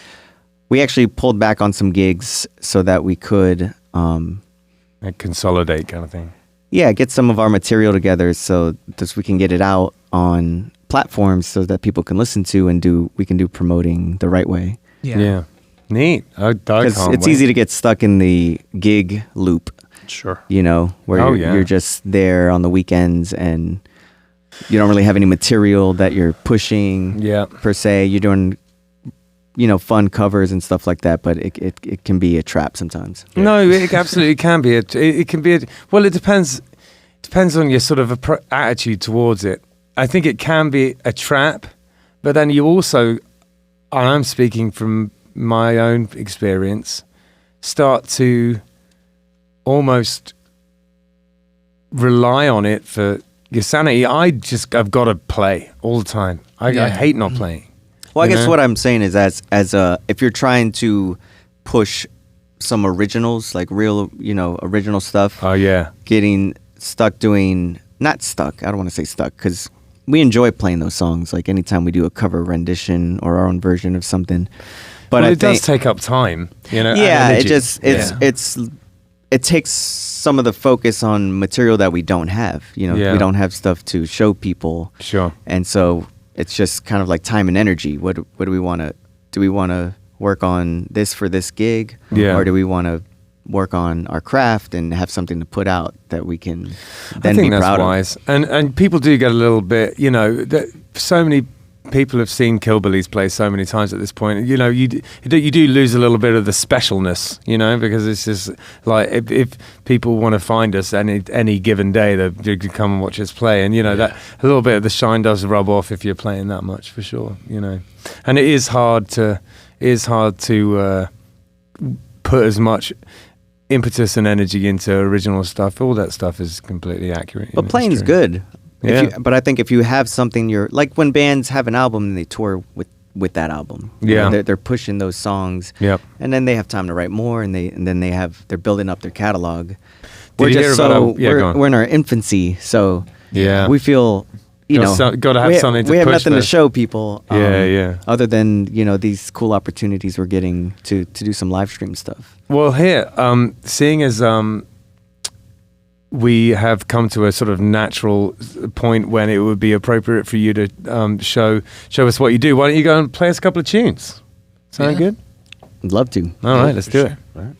we actually pulled back on some gigs so that we could like consolidate kind of thing. Yeah, get some of our material together so that we can get it out on platforms so that people can listen to and we can do promoting the right way. Yeah. Neat. Because it's easy to get stuck in the gig loop. Sure. You know, where you're just there on the weekends and you don't really have any material that you're pushing per se. You're doing, you know, fun covers and stuff like that, but it can be a trap sometimes. Yeah. No, it absolutely can be. It can be. Well, it depends on your sort of attitude towards it. I think it can be a trap, but then you also, and I'm speaking from my own experience, start to almost rely on it for your sanity. I've got to play all the time. I hate not playing. Well, I guess what I'm saying is as if you're trying to push some originals, like real, you know, original stuff. Oh, yeah. Getting stuck doing, not stuck, I don't want to say stuck, because we enjoy playing those songs. Like anytime we do a cover rendition or our own version of something. But well, it does take up time, you know. Yeah, and it energy. just it takes some of the focus on material that we don't have. You know, we don't have stuff to show people. Sure. And so it's just kind of like time and energy. What do we want to? Do we want to work on this for this gig? Yeah. Or do we want to work on our craft and have something to put out that we can then I think be that's proud wise. And people do get a little bit, you know, so many people have seen Killbillies play so many times at this point. You know, you do lose a little bit of the specialness, you know, because it's just like if people want to find us any given day, they can come and watch us play, and you know that a little bit of the shine does rub off if you're playing that much, for sure. You know, and it is hard to put as much impetus and energy into original stuff. All that stuff is completely accurate. But playing's good. Yeah. But I think if you have something, you're like when bands have an album and they tour with that album. Yeah. They're pushing those songs. Yep. And then they have time to write more, and then they're building up their catalog. Did you hear about we're in our infancy, so yeah, we feel got to have something to we have push nothing to that. show people. Yeah. Other than these cool opportunities we're getting to do some live stream stuff. Well, here, seeing as we have come to a sort of natural point when it would be appropriate for you to show us what you do, why don't you go and play us a couple of tunes? Sound good? I'd love to. All right, let's do it. All right.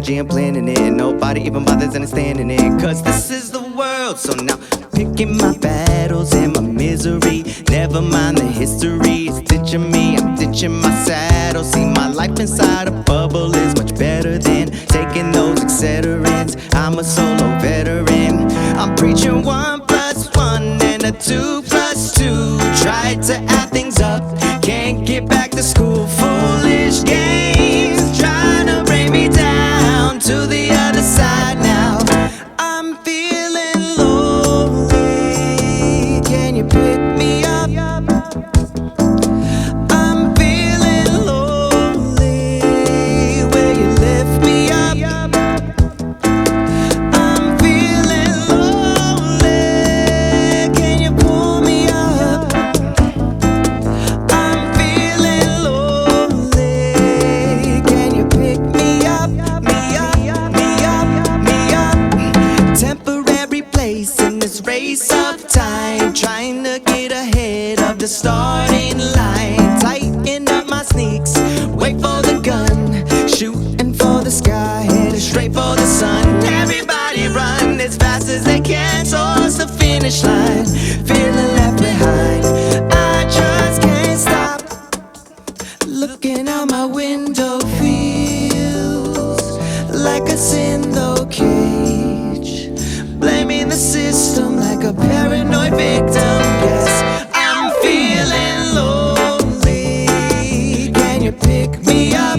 And planning it, nobody even bothers understanding it. Cause this is the world, so now picking my battles and my misery. Never mind the history, it's ditching me, I'm ditching my saddle. See, my life inside a bubble is much better than taking those Excederans. I'm a solo veteran, I'm preaching 1 + 1 and a 2 + 2. Tried to add things up, can't get back to school. Foolish games, trying to bring me down to the other side now. I'm feeling lonely. Can you pick me up? I'm feeling lonely. Will you lift me up? I'm feeling lonely. Can you pull me up? I'm feeling lonely. Can you pick me up? Temporary place in this race of time, trying to get ahead of the starting line. Tighten up my sneaks, wait for the gun, shooting for the sky, headed straight for the sun. Everybody run as fast as they can towards the finish line, feeling left behind. I just can't stop looking out my window, feels like a sin-though cage, blaming the system like a paranoid victim. Yes, I'm feeling lonely. Can you pick me up?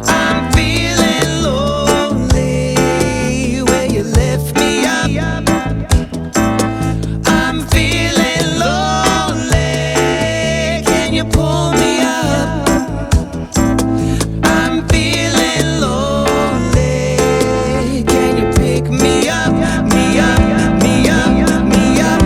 I'm feeling lonely. Will you lift me up? I'm feeling lonely. Can you pull me up? I'm feeling lonely. Can you pick me up? Me up, me up, me up, me up.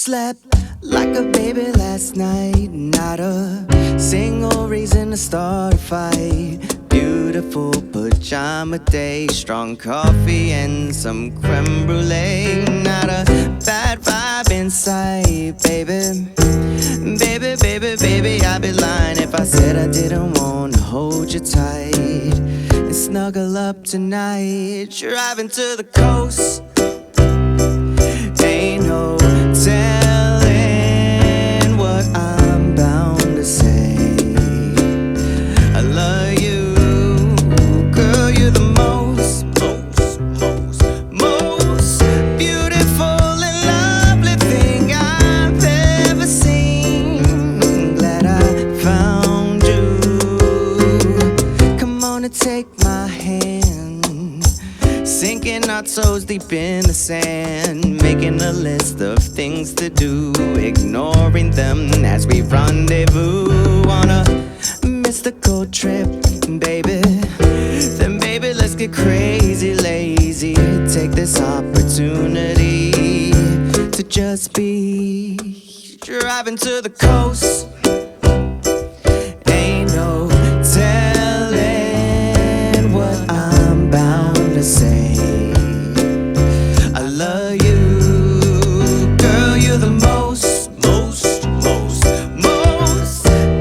Slept like a baby last night. Not a single reason to start a fight. Beautiful pajama day, strong coffee and some creme brulee. Not a bad vibe inside, baby. Baby, baby, baby, I'd be lying if I said I didn't want to hold you tight and snuggle up tonight. Driving to the coast, ain't no telling what I'm bound to say. I love you, girl, you're the most beautiful and lovely thing I've ever seen. Glad I found you. Come on and take my hand, sinking our toes deep in the sand, making a list of things to do, ignoring them as we rendezvous on a mystical trip, baby. Then baby, let's get crazy, lazy. Take this opportunity to just be. Driving to the coast, ain't no telling what I'm bound to say. I love you, girl, you're the most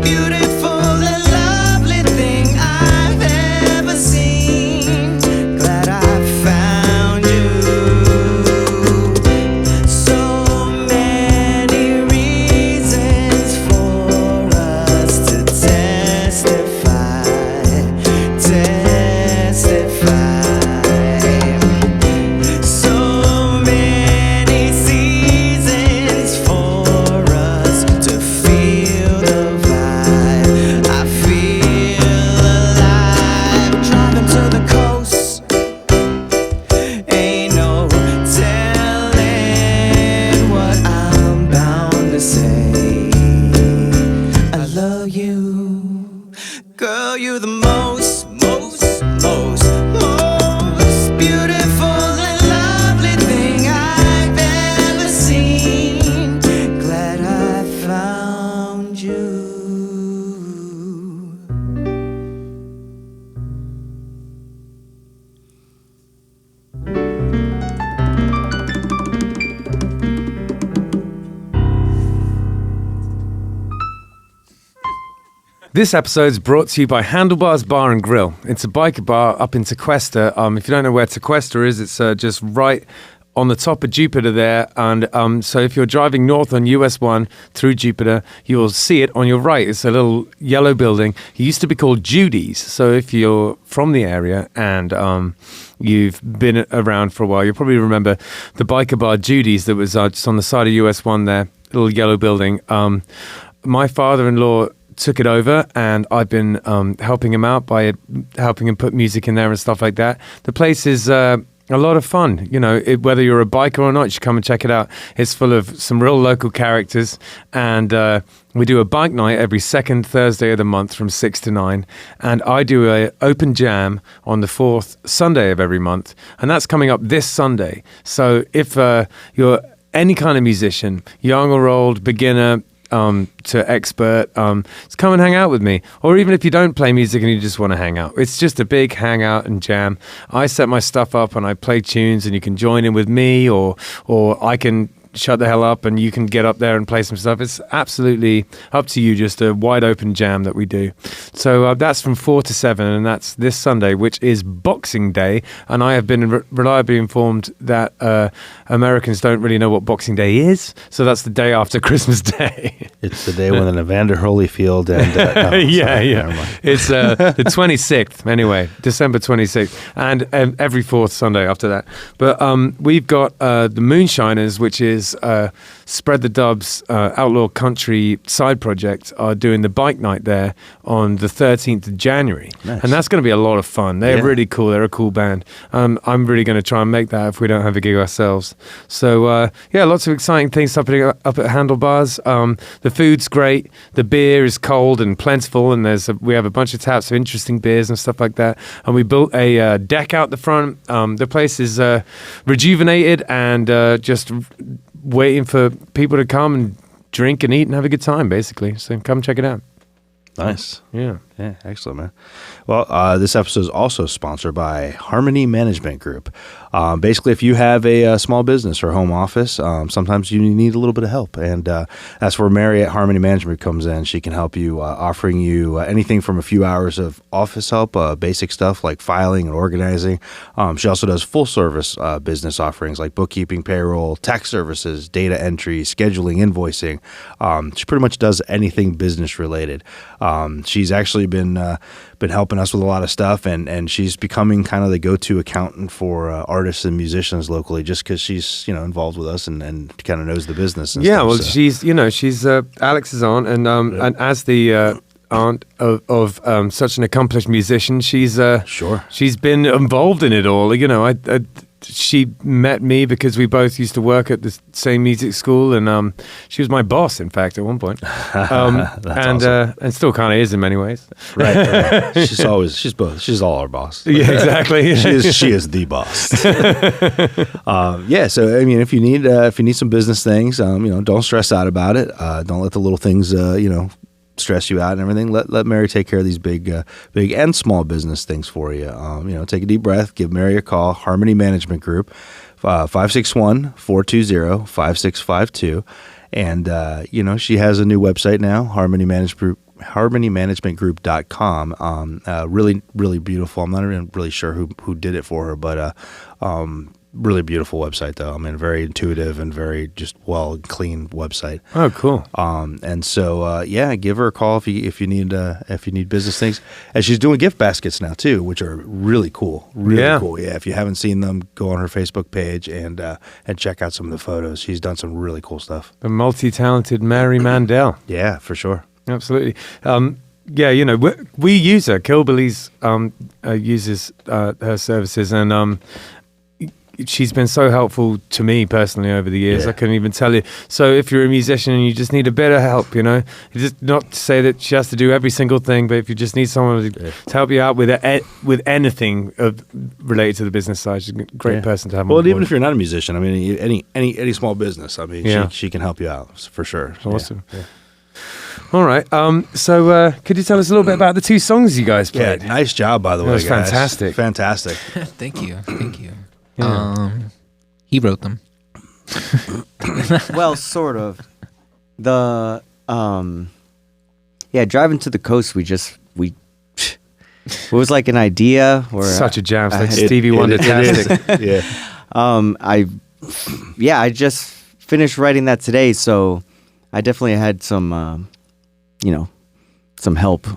beautiful and lovely thing I've ever seen. Glad I found you. So many reasons for us to testify. So many seasons for us to feel the vibe. I feel alive. Driving to the coast, ain't no telling what I'm bound to say. I love you, girl, you're the most beautiful and lovely thing I've ever seen. Glad I found you. This episode is brought to you by Handlebars Bar and Grill. It's a biker bar up in Tequesta. If you don't know where Tequesta is, it's just right on the top of Jupiter there. And so if you're driving north on US 1 through Jupiter, you'll see it on your right. It's a little yellow building. It used to be called Judy's. So if you're from the area and you've been around for a while, you'll probably remember the biker bar Judy's that was just on the side of US 1 there, little yellow building. My father-in-law took it over, and I've been helping him out by helping him put music in there and stuff like that. The place is a lot of fun. You know, whether you're a biker or not, you should come and check it out. It's full of some real local characters, and we do a bike night every second Thursday of the month from 6 to 9, and I do a open jam on the fourth Sunday of every month, and that's coming up this Sunday. So if you're any kind of musician, young or old, beginner, to expert, just come and hang out with me. Or even if you don't play music and you just want to hang out, it's just a big hangout and jam. I set my stuff up and I play tunes, and you can join in with me, or I can shut the hell up and you can get up there and play some stuff. It's absolutely up to you, just a wide open jam that we do. So that's from 4 to 7, and that's this Sunday, which is Boxing Day. And I have been reliably informed that Americans don't really know what Boxing Day is, so that's the day after Christmas Day. It's the day when the Evander Holyfield and it's the 26th anyway, December 26th, and every fourth Sunday after that. But we've got the Moonshiners, which is Spread the Dubs Outlaw Country side project, are doing the bike night there on the 13th of January. Nice. And that's going to be a lot of fun. They're really cool. They're a cool band. I'm really going to try and make that if we don't have a gig ourselves. So lots of exciting things happening up at Handlebars. The food's great. The beer is cold and plentiful, and we have a bunch of taps of interesting beers and stuff like that. And we built a deck out the front. The place is rejuvenated and just waiting for people to come and drink and eat and have a good time, basically. So come check it out. Nice. Yeah. Yeah, excellent, man. Well, this episode is also sponsored by Harmony Management Group. Basically, if you have a small business or home office, sometimes you need a little bit of help. And that's where Mary at Harmony Management comes in. She can help you, offering you anything from a few hours of office help, basic stuff like filing and organizing. She also does full service business offerings like bookkeeping, payroll, tax services, data entry, scheduling, invoicing. She pretty much does anything business related. She's actually been helping us with a lot of stuff, and she's becoming kind of the go-to accountant for artists and musicians locally, just because she's involved with us and kind of knows the business. And stuff, well, so. she's Alex's aunt, and as the aunt of such an accomplished musician, she's been involved in it all. She met me because we both used to work at the same music school, and she was my boss, in fact, at one point. And still kind of is in many ways. Right. She's both. She's all our boss. Yeah, exactly. she is the boss. So I mean, if you need some business things, don't stress out about it. Don't let the little things stress you out and everything. Let Mary take care of these big and small business things for you. Take a deep breath, give Mary a call. Harmony Management Group, 561-420-5652. And she has a new website now, harmonymanagementgroup.com. Really, really beautiful. I'm not even really sure who did it for her, but really beautiful website though. I mean, very intuitive and very just clean website. Oh, cool. And so give her a call if you need business things. And she's doing gift baskets now too, which are really cool. Really cool. Yeah, if you haven't seen them, go on her Facebook page and check out some of the photos. She's done some really cool stuff. The multi-talented Mary Mandel. Yeah, for sure. Absolutely. We use her. Kilbilly's uses her services, and she's been so helpful to me personally over the years. I couldn't even tell you. So if you're a musician and you just need a bit of help, just not to say that she has to do every single thing, but if you just need someone to help you out with anything related to the business side, she's a great person to have. Well, even if you're not a musician, I mean, any small business, I mean, she can help you out for sure. Awesome. Yeah. All right. So could you tell us a little bit about the two songs you guys played? Yeah, nice job, by the way, That was guys. fantastic. Thank you. Yeah. He wrote them. Well, sort of. The driving to the coast, it was like an idea or Such a jam. It's like Stevie Wonder-tastic. I just finished writing that today, so I definitely had some some help.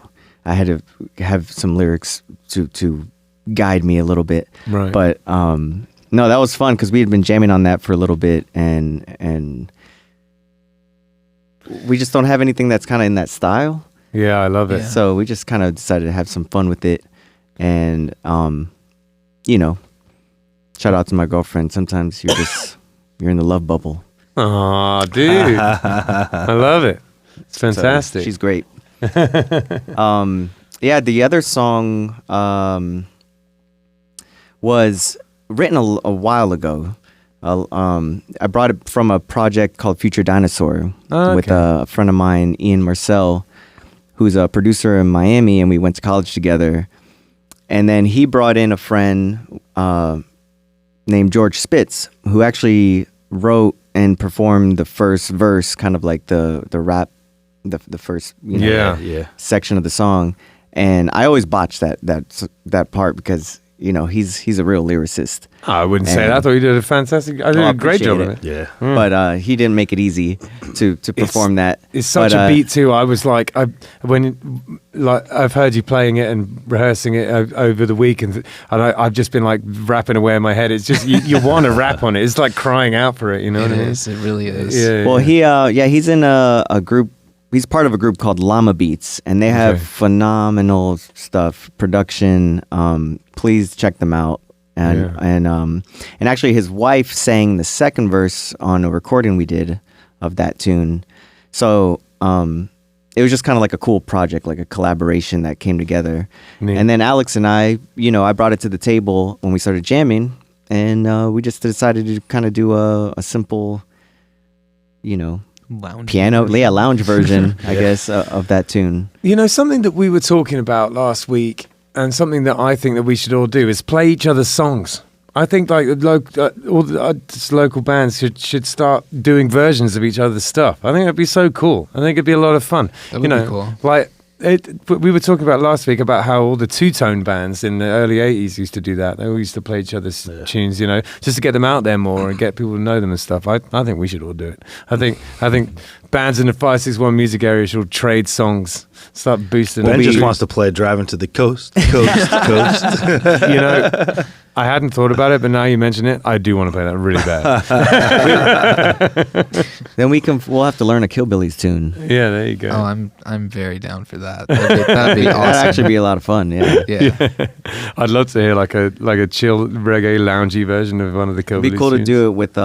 I had to have some lyrics to guide me a little bit. Right. But no, that was fun because we had been jamming on that for a little bit, and we just don't have anything that's kind of in that style. Yeah, I love it. Yeah. So we just kind of decided to have some fun with it, and shout out to my girlfriend. Sometimes you're in the love bubble. Aw, dude. I love it. It's fantastic. So she's great. The other song was written a while ago. I brought it from a project called Future Dinosaur with a friend of mine, Ian Marcel, who's a producer in Miami, and we went to college together. And then he brought in a friend named George Spitz, who actually wrote and performed the first verse, kind of like the rap, the first section of the song. And I always botch that part because he's a real lyricist. I wouldn't say that. I thought you did a great job of it. Yeah. But he didn't make it easy to perform that. It's such a beat too. I was like, I've heard you playing it and rehearsing it over the week, and I've just been like rapping away in my head. It's just you want to rap on it. It's like crying out for it. You know what I mean? It really is. Yeah. Well, he's in a group. He's part of a group called Llama Beats, and they have phenomenal stuff, production. Please check them out. And actually, his wife sang the second verse on a recording we did of that tune. So it was just kind of like a cool project, like a collaboration that came together. Neat. And then Alex and I brought it to the table when we started jamming, and we just decided to kind of do a simple Lounge piano, version. lounge version, I guess, of that tune. Something that we were talking about last week, and something that I think that we should all do is play each other's songs. I think like all the local bands should start doing versions of each other's stuff. I think it'd be so cool. I think it'd be a lot of fun. That would be cool. Like we were talking about last week about how all the two-tone bands in the early 80s used to do that. They all used to play each other's tunes, just to get them out there more and get people to know them and stuff. I think we should all do it. I think bands in the 561 music area should trade songs, start boosting. Ben just wants to play Driving to the Coast. I hadn't thought about it, but now you mention it, I do want to play that really bad. Then we'll have to learn a Killbillies tune. Yeah, there you go. Oh, I'm very down for that. That'd be awesome. That'd actually be a lot of fun. Yeah. Yeah. I'd love to hear like a chill reggae loungy version of one of the Killbillies. It'd be cool tunes. to do it with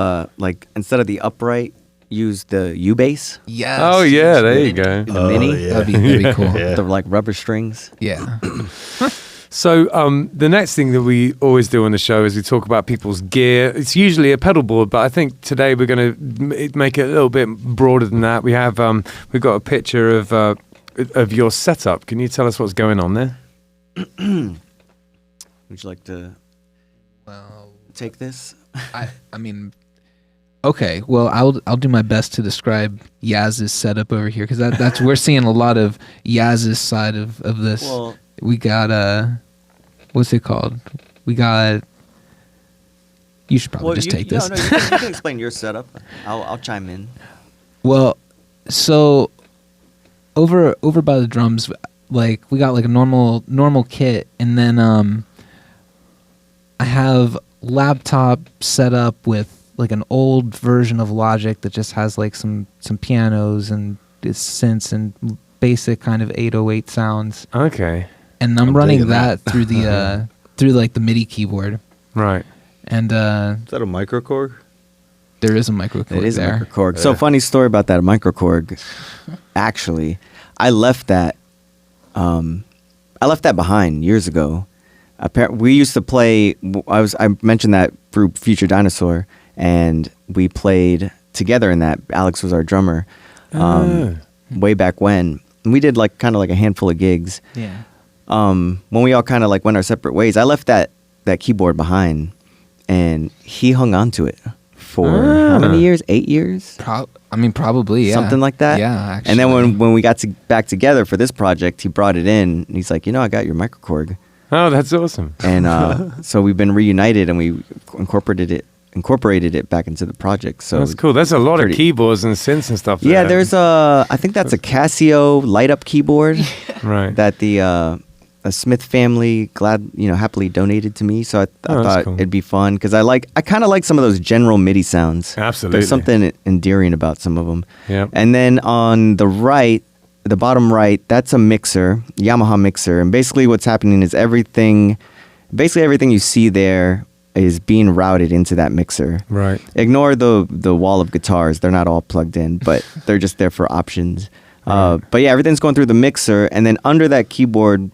instead of the upright, use the U bass. Yes. Oh yeah, there you go. The mini. Yeah. That'd be cool. Yeah. The rubber strings. Yeah. So the next thing that we always do on the show is we talk about people's gear. It's usually a pedal board, but I think today we're going to make it a little bit broader than that. We've got a picture of your setup. Can you tell us what's going on there? Would you like to Well, take this? I mean, okay. Well, I'll do my best to describe Yaz's setup over here because that's we're seeing a lot of Yaz's side of this. Well, We got what's it called? You should probably just take this. No, you can explain your setup. I'll chime in. Well, so over by the drums, like we got like a normal kit, and then I have laptop set up with like an old version of Logic that just has like some pianos and synths and basic kind of 808 sounds. Okay. And I'm I'm running digging that that. through the through like the MIDI keyboard, Right. and Is that a microcorg? there is a microcorg It is there. a microcorg. So funny story about that microcorg. Actually, I left that behind years ago. We used to play. I mentioned that group Future Dinosaur, and we played together in that. Alex was our drummer. Way back when. And we did like kind of like a handful of gigs. Yeah. When we all kind of like went our separate ways, I left that keyboard behind, and he hung on to it for how many years? 8 years? Probably, yeah. Something like that. Yeah, actually. And then when we got back together for this project, he brought it in, and he's like, I got your microcorg. Oh, that's awesome. And so we've been reunited, and we incorporated it back into the project. So That's cool. There's a lot of pretty- keyboards and synths and stuff. Yeah, there. there's I think that's a Casio light up keyboard Right. that the Smith family happily donated to me. So I Oh, that's thought cool. it'd be fun because I kind of like some of those general MIDI sounds. Absolutely. There's something endearing about some of them. Yep. And then on the right, the bottom right, that's a mixer, Yamaha mixer, and basically what's happening is everything you see there is being routed into that mixer. Right. Ignore the wall of guitars; they're not all plugged in, but they're just there for options. But yeah, everything's going through the mixer, and then under that keyboard,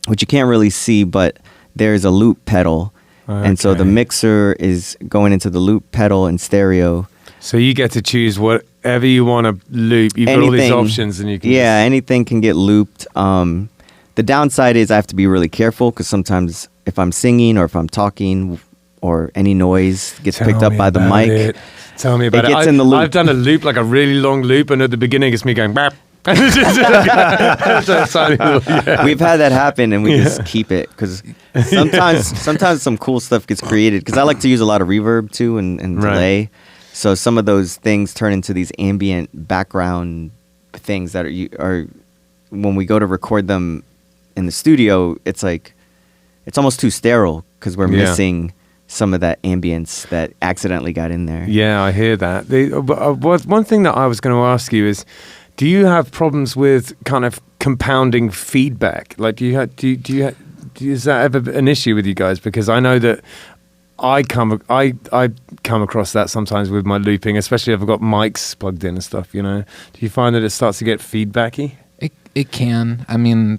which you can't really see, but there's a loop pedal, and so the Okay. mixer is going into the loop pedal in stereo. So you get to choose whatever you want to loop. You've got all these Anything. options, and you can. Yeah, anything can get looped. The downside is I have to be really careful because sometimes if I'm singing or if I'm talking or any noise gets picked up by the mic. Tell me about it. gets in the loop. I've done a loop, like a really long loop, and at the beginning it's me going, bap. Yeah. We've had that happen, and we just keep it because sometimes some cool stuff gets created. Because I like to use a lot of reverb too and Right. delay, so some of those things turn into these ambient background things that are when we go to record them in the studio. It's like it's almost too sterile because we're Yeah. missing some of that ambience that accidentally got in there. Yeah, I hear that. One thing that I was going to ask you is, do you have problems with kind of compounding feedback? Like, is that ever an issue with you guys? Because I know that I come across that sometimes with my looping, especially if I've got mics plugged in and stuff. Do you find that it starts to get feedbacky? It can. I mean,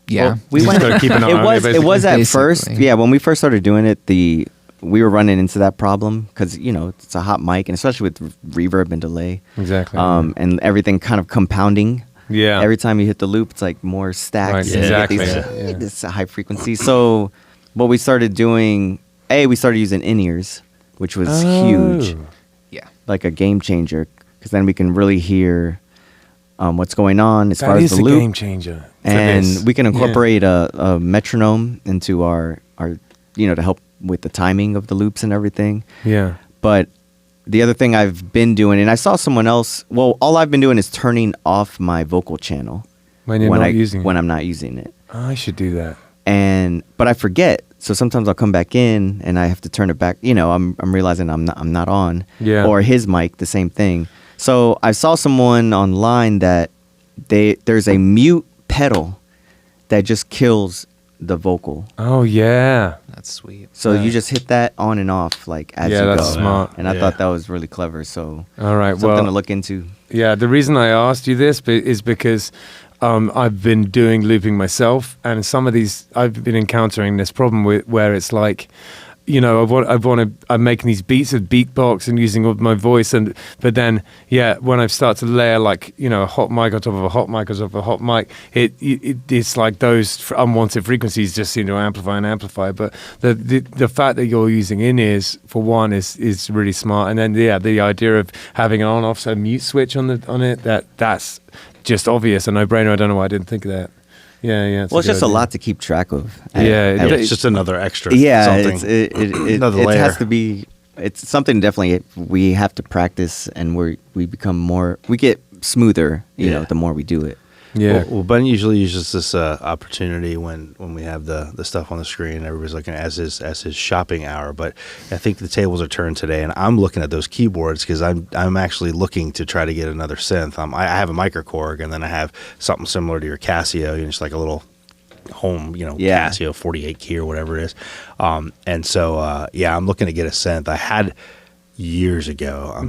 yeah. Well, we You just went. gotta keep an eye on it, It was at basically. first. Yeah, when we first started doing it, we were running into that problem because it's a hot mic, and especially with reverb and delay. Exactly. And everything kind of compounding. Yeah. Every time you hit the loop, it's like more stacks. Right, and you exactly. get this high frequency. So what we started doing, we started using in-ears, which was huge. Yeah. Like a game changer, because then we can really hear what's going on as That far as is the a loop. game changer. for And this. we can incorporate a metronome into our to help with the timing of the loops and everything. Yeah. But the other thing I've been doing, and I saw someone else, well, all I've been doing is turning off my vocal channel When you're not using it. when I'm not using it. I should do that. But I forget. So sometimes I'll come back in and I have to turn it back. I'm realizing I'm not on. Yeah. Or his mic, the same thing. So I saw someone online that there's a mute pedal that just kills the vocal. Oh yeah. That's sweet. So you just hit that on and off as you go. Yeah, that's smart. And I Yeah. thought that was really clever. So All right. something Well, to look into. yeah. The reason I asked you this is because I've been doing looping myself, and some of these I've been encountering this problem where it's like, I'm making these beats with beatbox and using all my voice, but then when I start to layer a hot mic on top of a hot mic on top of a hot mic, it's like those unwanted frequencies just seem to amplify. But the fact that you're using in-ears for one is really smart, and then the idea of having an on-off so mute switch on it that's just obvious, a no-brainer. I don't know why I didn't think of that. Yeah. Well, it's just a lot to keep track of. It's just another extra. Yeah, something. it layer. has to be. It's something definitely we have to practice, and we become more. We get smoother, the more we do it. Yeah. Well, Ben usually uses this opportunity when we have the stuff on the screen. Everybody's looking as his shopping hour. But I think the tables are turned today, and I'm looking at those keyboards because I'm actually looking to try to get another synth. I have a Microkorg, and then I have something similar to your Casio, just like a little home, Casio 48 key or whatever it is. And so I'm looking to get a synth. I had. Years ago, I'm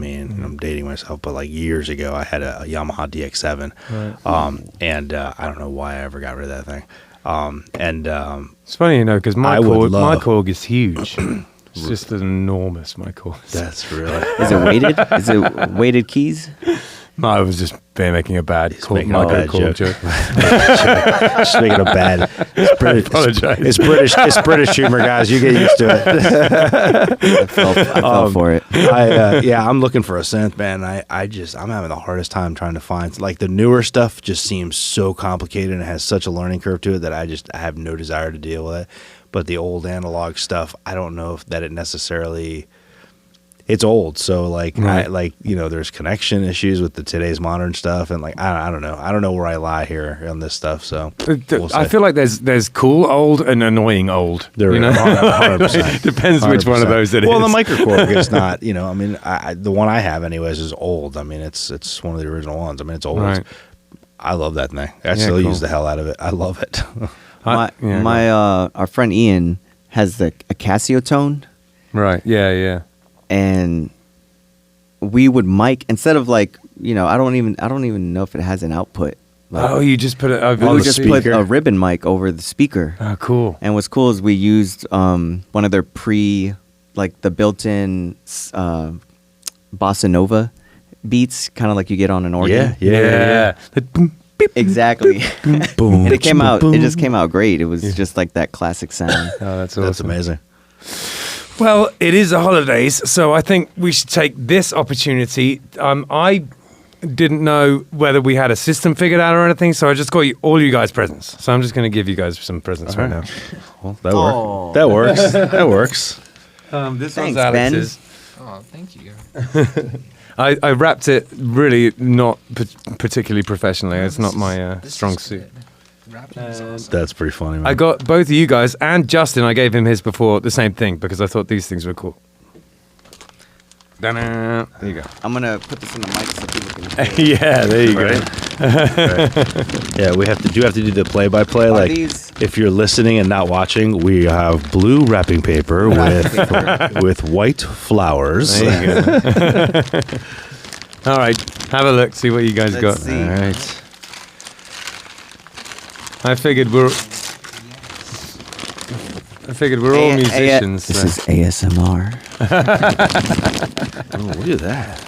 dating myself, but years ago, I had a Yamaha DX7, and I don't know why I ever got rid of that thing. It's funny, because my love- Korg is huge. It's just enormous, my Korg. That's really. Is it weighted? Is it weighted keys? No, I was just making a bad making a bad Korg joke. joke. Just making a bad. apologize. It's British humor, guys. You get used to it. I fell for it. I'm looking for a synth, man. I'm having the hardest time trying to find the newer stuff. Just seems so complicated and it has such a learning curve to it that I have no desire to deal with it. But the old analog stuff, I don't know if that it necessarily. It's old, so there's connection issues with today's modern stuff, and I don't know. I don't know where I lie here on this stuff. So we'll I feel like there's cool old and annoying old. There, 100%. Depends 100%. Which one of those it is. Well, the Microkorg is not. The one I have, anyways, is old. It's one of the original ones. It's old. Right. I love that thing. I still use the hell out of it. I love it. Our friend Ian has a Casio tone. Right. Yeah. And we would mic instead of I don't even know if it has an output. You just put it over We the would just speaker. put a ribbon mic over the speaker. Oh, cool. And what's cool is we used one of their the built-in bossa nova beats, kind of like you get on an organ. Yeah. Like, boom, beep, Exactly. Boom. And it came out. It just came out great. It was just like that classic sound. Oh, that's awesome. That's amazing. Well, it is the holidays, so I think we should take this opportunity. I didn't know whether we had a system figured out or anything, so I just got all you guys presents. So I'm just going to give you guys some presents right now. Well, that works. That works. This Thanks, one's Alex's. Oh, thank you. I wrapped it really not particularly professionally. It's not my strong suit. That's pretty funny, man. I got both of you guys and Justin. I gave him his before the same thing because I thought these things were cool. There you go. I'm gonna put this in the mic so people can hear. Yeah, there you go. Right. Yeah, we have to do the play-by-play. Are these- if you're listening and not watching, we have blue wrapping paper with white flowers. There you go. All right, have a look. See what you guys Let's got. see. All right. I figured we're. I figured we're all musicians. This is ASMR. Oh, look at that.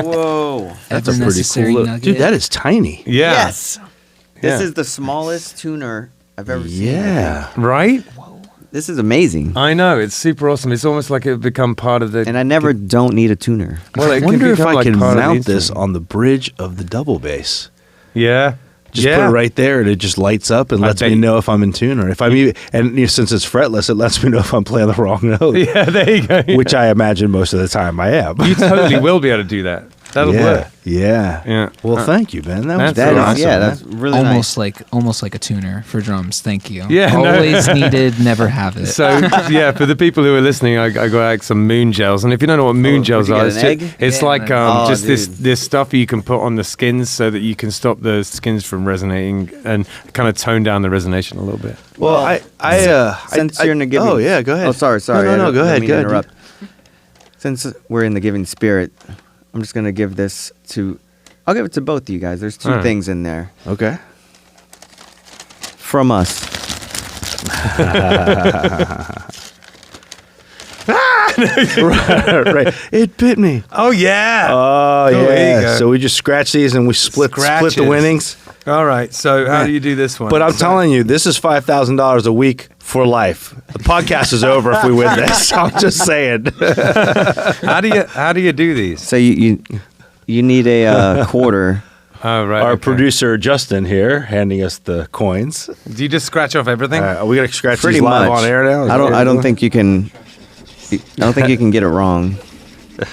Whoa. That's a pretty cool little... Dude, that is tiny. Yeah. Yes. This Yeah. is the smallest tuner I've ever seen. Yeah. Right? This is amazing. I know. It's super awesome. It's almost like it would become part of the... And I never don't need a tuner. Well, I it wonder could if become I like can part of the mount this instrument. on the bridge of the double bass. Yeah. Just put it right there, and it just lights up and lets me know if I'm in tune, or if I'm even. And since it's fretless, it lets me know if I'm playing the wrong note. Yeah, there you go. Which I imagine most of the time I am. You totally will be able to do that. That'll work. Yeah. Yeah. Well, thank you, Ben. That was That's very awesome, awesome. Yeah, man. that's really almost like a tuner for drums. Thank you. Yeah, no. Always needed, never have it. So, yeah, for the people who are listening, I got like some moon gels. And if you don't know what moon gels you are, get an egg? it's Yeah, like man. just dude. this stuff you can put on the skins so that you can stop the skins from resonating and kind of tone down the resonation a little bit. Well, Since you're in the giving... Oh, yeah, go ahead. Oh, sorry. No, go ahead. Go ahead. Since we're in the giving spirit, I'm just going to give this to... I'll give it to both of you guys. There's two All right. things in there. Okay. From us. right. It bit me. Oh, yeah. Oh, Cool, there you yeah. go. So we just scratch these and we split the Scratches. winnings. All right. So how do you do this one? But I'm So- telling you, this is $5,000 a week for life. The podcast is over if we win this. I'm just saying. How do you do these? So you need a quarter. Oh, right. Our okay. producer Justin here handing us the coins. Do you just scratch off everything? Are we gonna scratch Pretty these live much. on air now? Is I that what don't you're think you can... I don't think you can get it wrong. doing?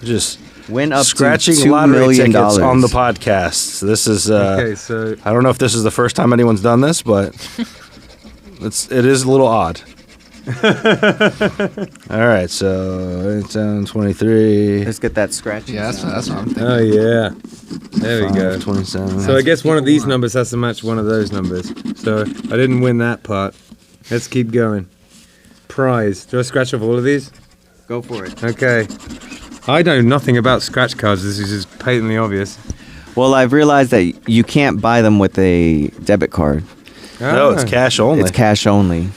Just Win up scratching to $2 lottery million. tickets on the podcast. This is. Okay, so I don't know if this is the first time anyone's done this, but it is a little odd. All right, so 8, 23. Let's get that scratch. Yeah, that's what I'm thinking. oh yeah, there we go. 27. So I guess one of these numbers has to match one of those numbers. So I didn't win that part. Let's keep going. Prize. Do I scratch off all of these? Go for it. Okay. I know nothing about scratch cards. This is just patently obvious. Well, I've realized that you can't buy them with a debit card. No, it's cash only. It's cash only.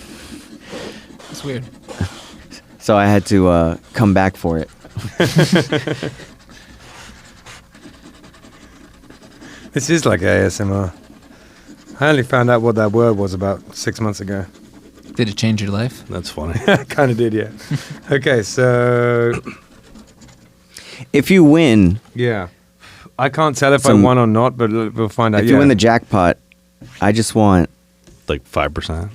It's weird. So I had to come back for it. This is like ASMR. I only found out what that word was about 6 months ago. Did it change your life? That's funny. Kind of did, yeah. Okay, so If you win, yeah, I can't tell if I Some- won or not, but we'll find out. if you win the jackpot, I just want... Like 5%.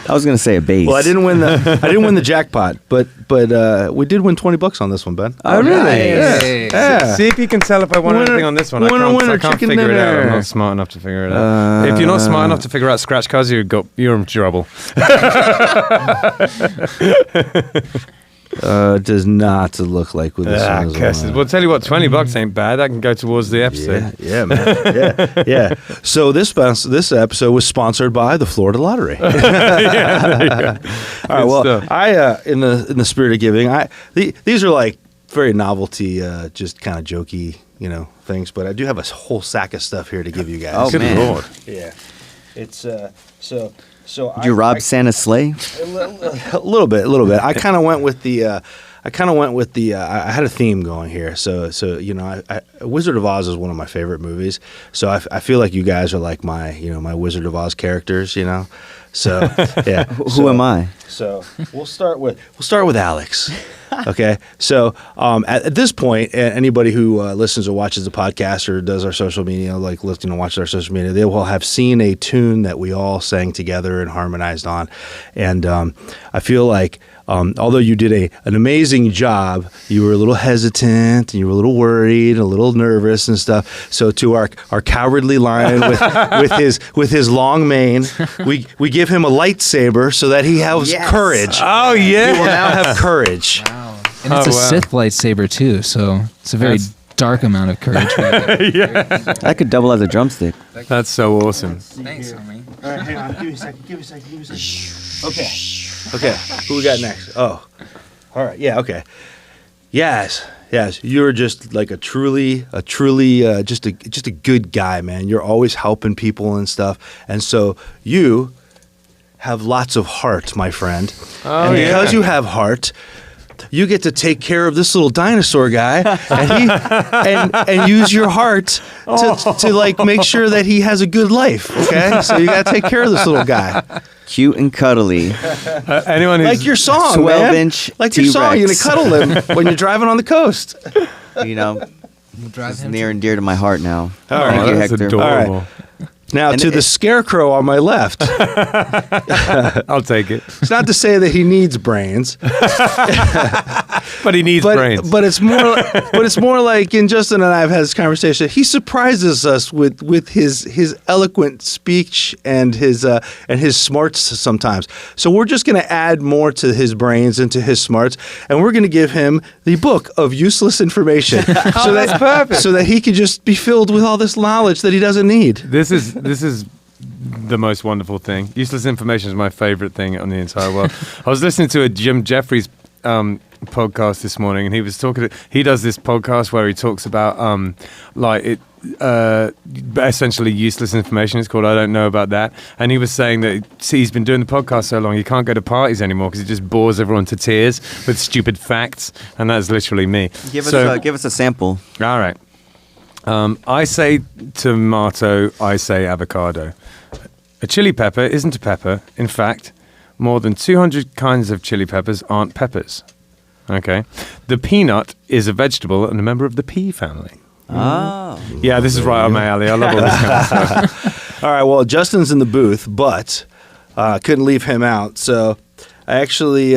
I was gonna say a base. Well, I didn't win the jackpot, but we did win $20 on this one, Ben. Oh, really? Nice. Yeah. See if you can tell if I won Winner- anything on this one. winner, I can't chicken figure it out. dinner. I'm not smart enough to figure it out. If you're not smart enough to figure out scratch cards, you're in trouble. Does not look like with this one as Curses. well. Well, tell you what, $20 ain't bad. That can go towards the episode. Yeah, man. Yeah. So this episode was sponsored by the Florida Lottery. All right. Well, stuff. I in the spirit of giving, these are like very novelty, just kind of jokey, things. But I do have a whole sack of stuff here to give you guys. Oh, Good man. Lord. Yeah. It's so. Did you rob Santa's sleigh? A little bit. I kind of went with the. I had a theme going here, so Wizard of Oz is one of my favorite movies. So I feel like you guys are like my my Wizard of Oz characters, So yeah. Who am I? So we'll start with Alex. Okay. So at this point, anybody who listens or watches the podcast or does our social media, like listening and watches our social media, they will have seen a tune that we all sang together and harmonized on. And I feel like although you did an amazing job, you were a little hesitant and you were a little worried, a little nervous and stuff. So to our cowardly lion with his long mane, we give him a lightsaber so that he has Yes. courage. Oh, He will yeah. now have courage. Wow. And it's Oh, a wow. Sith lightsaber too, so it's a very dark amount of courage. That could double as a drumstick. That's so awesome. Thanks, homie. All right, hang on. Give me a second. Okay. Who we got next? Oh. All right. Yeah, okay. Yes. You're just like a truly, just a good guy, man. You're always helping people and stuff, and so you have lots of heart, my friend. Oh, and because yeah. you have heart, you get to take care of this little dinosaur guy, and use your heart to like make sure that he has a good life. Okay, so you got to take care of this little guy. Cute and cuddly. Anyone who's Like your song, 12-inch man. Like your song, you're gonna cuddle him when you're driving on the coast. You know, Drive it's him near and dear to my heart now. All Thank right. you, that's Hector. adorable. All right. Now, And to the scarecrow on my left, I'll take it. it's not to say that he needs brains, But he needs brains. but it's more like, and Justin and I have had this conversation. He surprises us with his eloquent speech and his smarts sometimes. So we're just going to add more to his brains and to his smarts, and we're going to give him the book of useless information. So that's perfect. So that he can just be filled with all this knowledge that he doesn't need. This is the most wonderful thing. Useless information is my favorite thing on the entire world. I was listening to a Jim Jeffries podcast this morning, and he was talking. He does this podcast where he talks about essentially useless information. It's called I Don't Know About That. And he was saying that he's been doing the podcast so long he can't go to parties anymore because it just bores everyone to tears with stupid facts, and that's literally me. Give us a sample. All right. I say tomato, I say avocado. A chili pepper isn't a pepper. In fact, more than 200 kinds of chili peppers aren't peppers. Okay. The peanut is a vegetable and a member of the pea family. Oh. Yeah, this is right up my alley. I love all this kind of stuff. All right, well, Justin's in the booth, but couldn't leave him out. So I actually,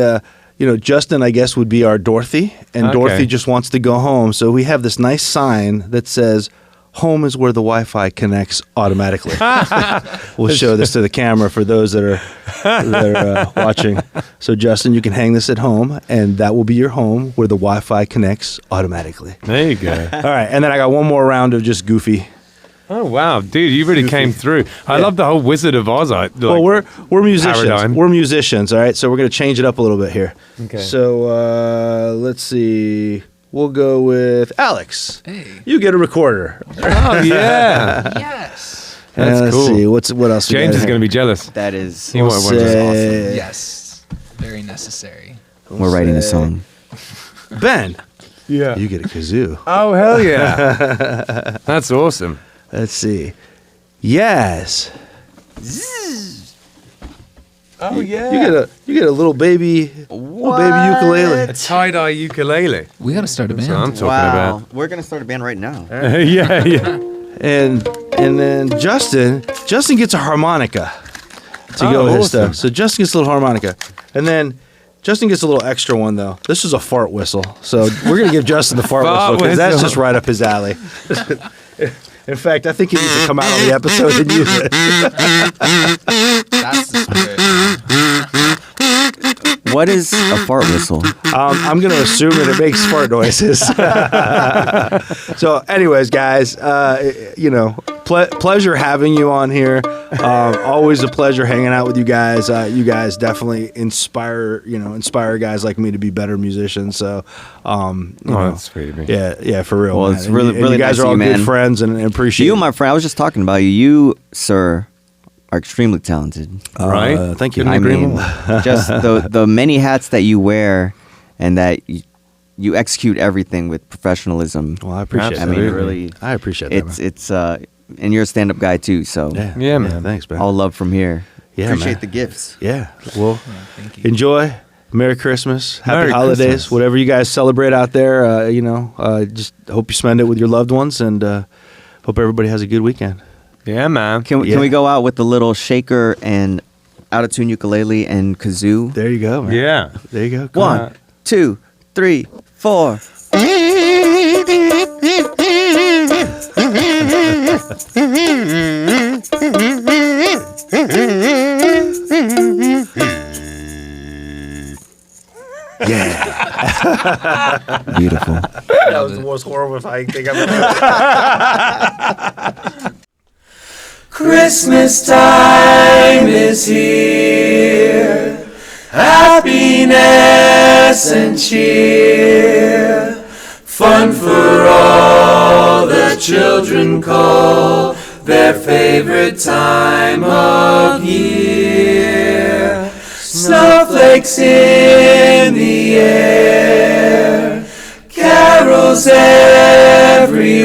Justin, I guess, would be our Dorothy, and Okay. Dorothy just wants to go home. So we have this nice sign that says, "Home is where the Wi-Fi connects automatically." We'll show this to the camera for those that are watching. So, Justin, you can hang this at home, and that will be your home where the Wi-Fi connects automatically. There you go. All right, and then I got one more round of just goofy. Oh, wow. Dude, you really came through. I love the whole Wizard of Oz. Well, we're musicians. paradigm. We're musicians, all right? So we're going to change it up a little bit here. Okay. So let's see. We'll go with Alex. Hey. You get a recorder. Oh, yeah. Yes. That's Let's cool. see. What else? James is going to be jealous. That is. He won't- won't just- say Yes. Very necessary. We're writing a song. Ben. Yeah. You get a kazoo. Oh, hell yeah. That's awesome. Let's see. Yes. Oh, yeah. You get a little baby ukulele. A tie-dye ukulele. We got to start a That's what I'm band. talking about. We're gonna start a band right now. Yeah. And then Justin gets a harmonica to go with his awesome. stuff. So Justin gets a little harmonica. And then Justin gets a little extra one, though. This is a fart whistle. So we're going to give Justin the fart whistle because that's whistle. just right up his alley. In fact, I think he needs to come out on the episode and use it. That's the spirit. What is a fart whistle? I'm going to assume that it makes fart noises. So anyways, guys, pleasure having you on here. Always a pleasure hanging out with you guys. You guys definitely inspire guys like me to be better musicians. So, That's sweet of me. yeah, for real. Well, man. it's And really, you really guys nice are of all you, good man. friends and appreciate You, my friend, I was just talking about you. You, sir, are extremely talented. Right? Thank you. Couldn't I agree mean, more. just the many hats that you wear and that you execute everything with professionalism. Well, I appreciate I that. mean, Absolutely. really, I appreciate that. it's and you're a stand-up guy too, so Man. Yeah, man. Thanks, man. all love from here. Yeah, Appreciate man. the gifts. Yeah. Well, Thank you. enjoy. Merry Christmas. Happy Merry holidays. Christmas. Whatever you guys celebrate out there, just hope you spend it with your loved ones and hope everybody has a good weekend. Yeah, man. Can we go out with the little shaker and out-of-tune ukulele and kazoo? There you go, man. Yeah. There you go. Come on. 1, 2, 3, 4. Yeah. Beautiful. That was the most horrifying thing I've ever heard. Christmas time is here. happiness and cheer. Fun for all the children call their favorite time of year. Snowflakes in the air, carols everywhere.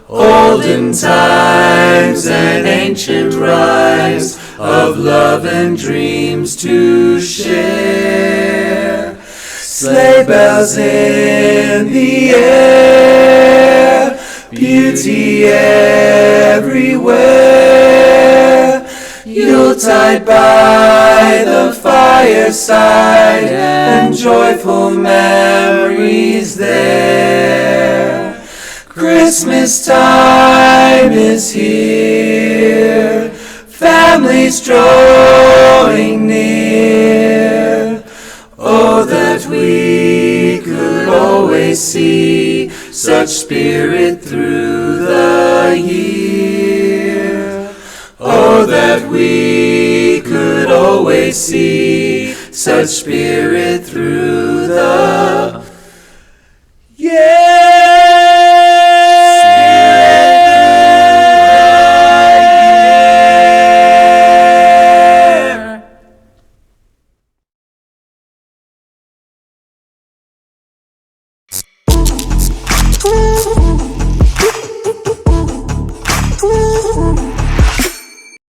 Olden times and ancient rhymes of love and dreams to share. Sleigh bells in the air, beauty everywhere. Yuletide by the fireside and joyful memories there. Christmas time is here, families drawing near. Oh, that we could always see such spirit through the year. Oh, that we could always see such spirit through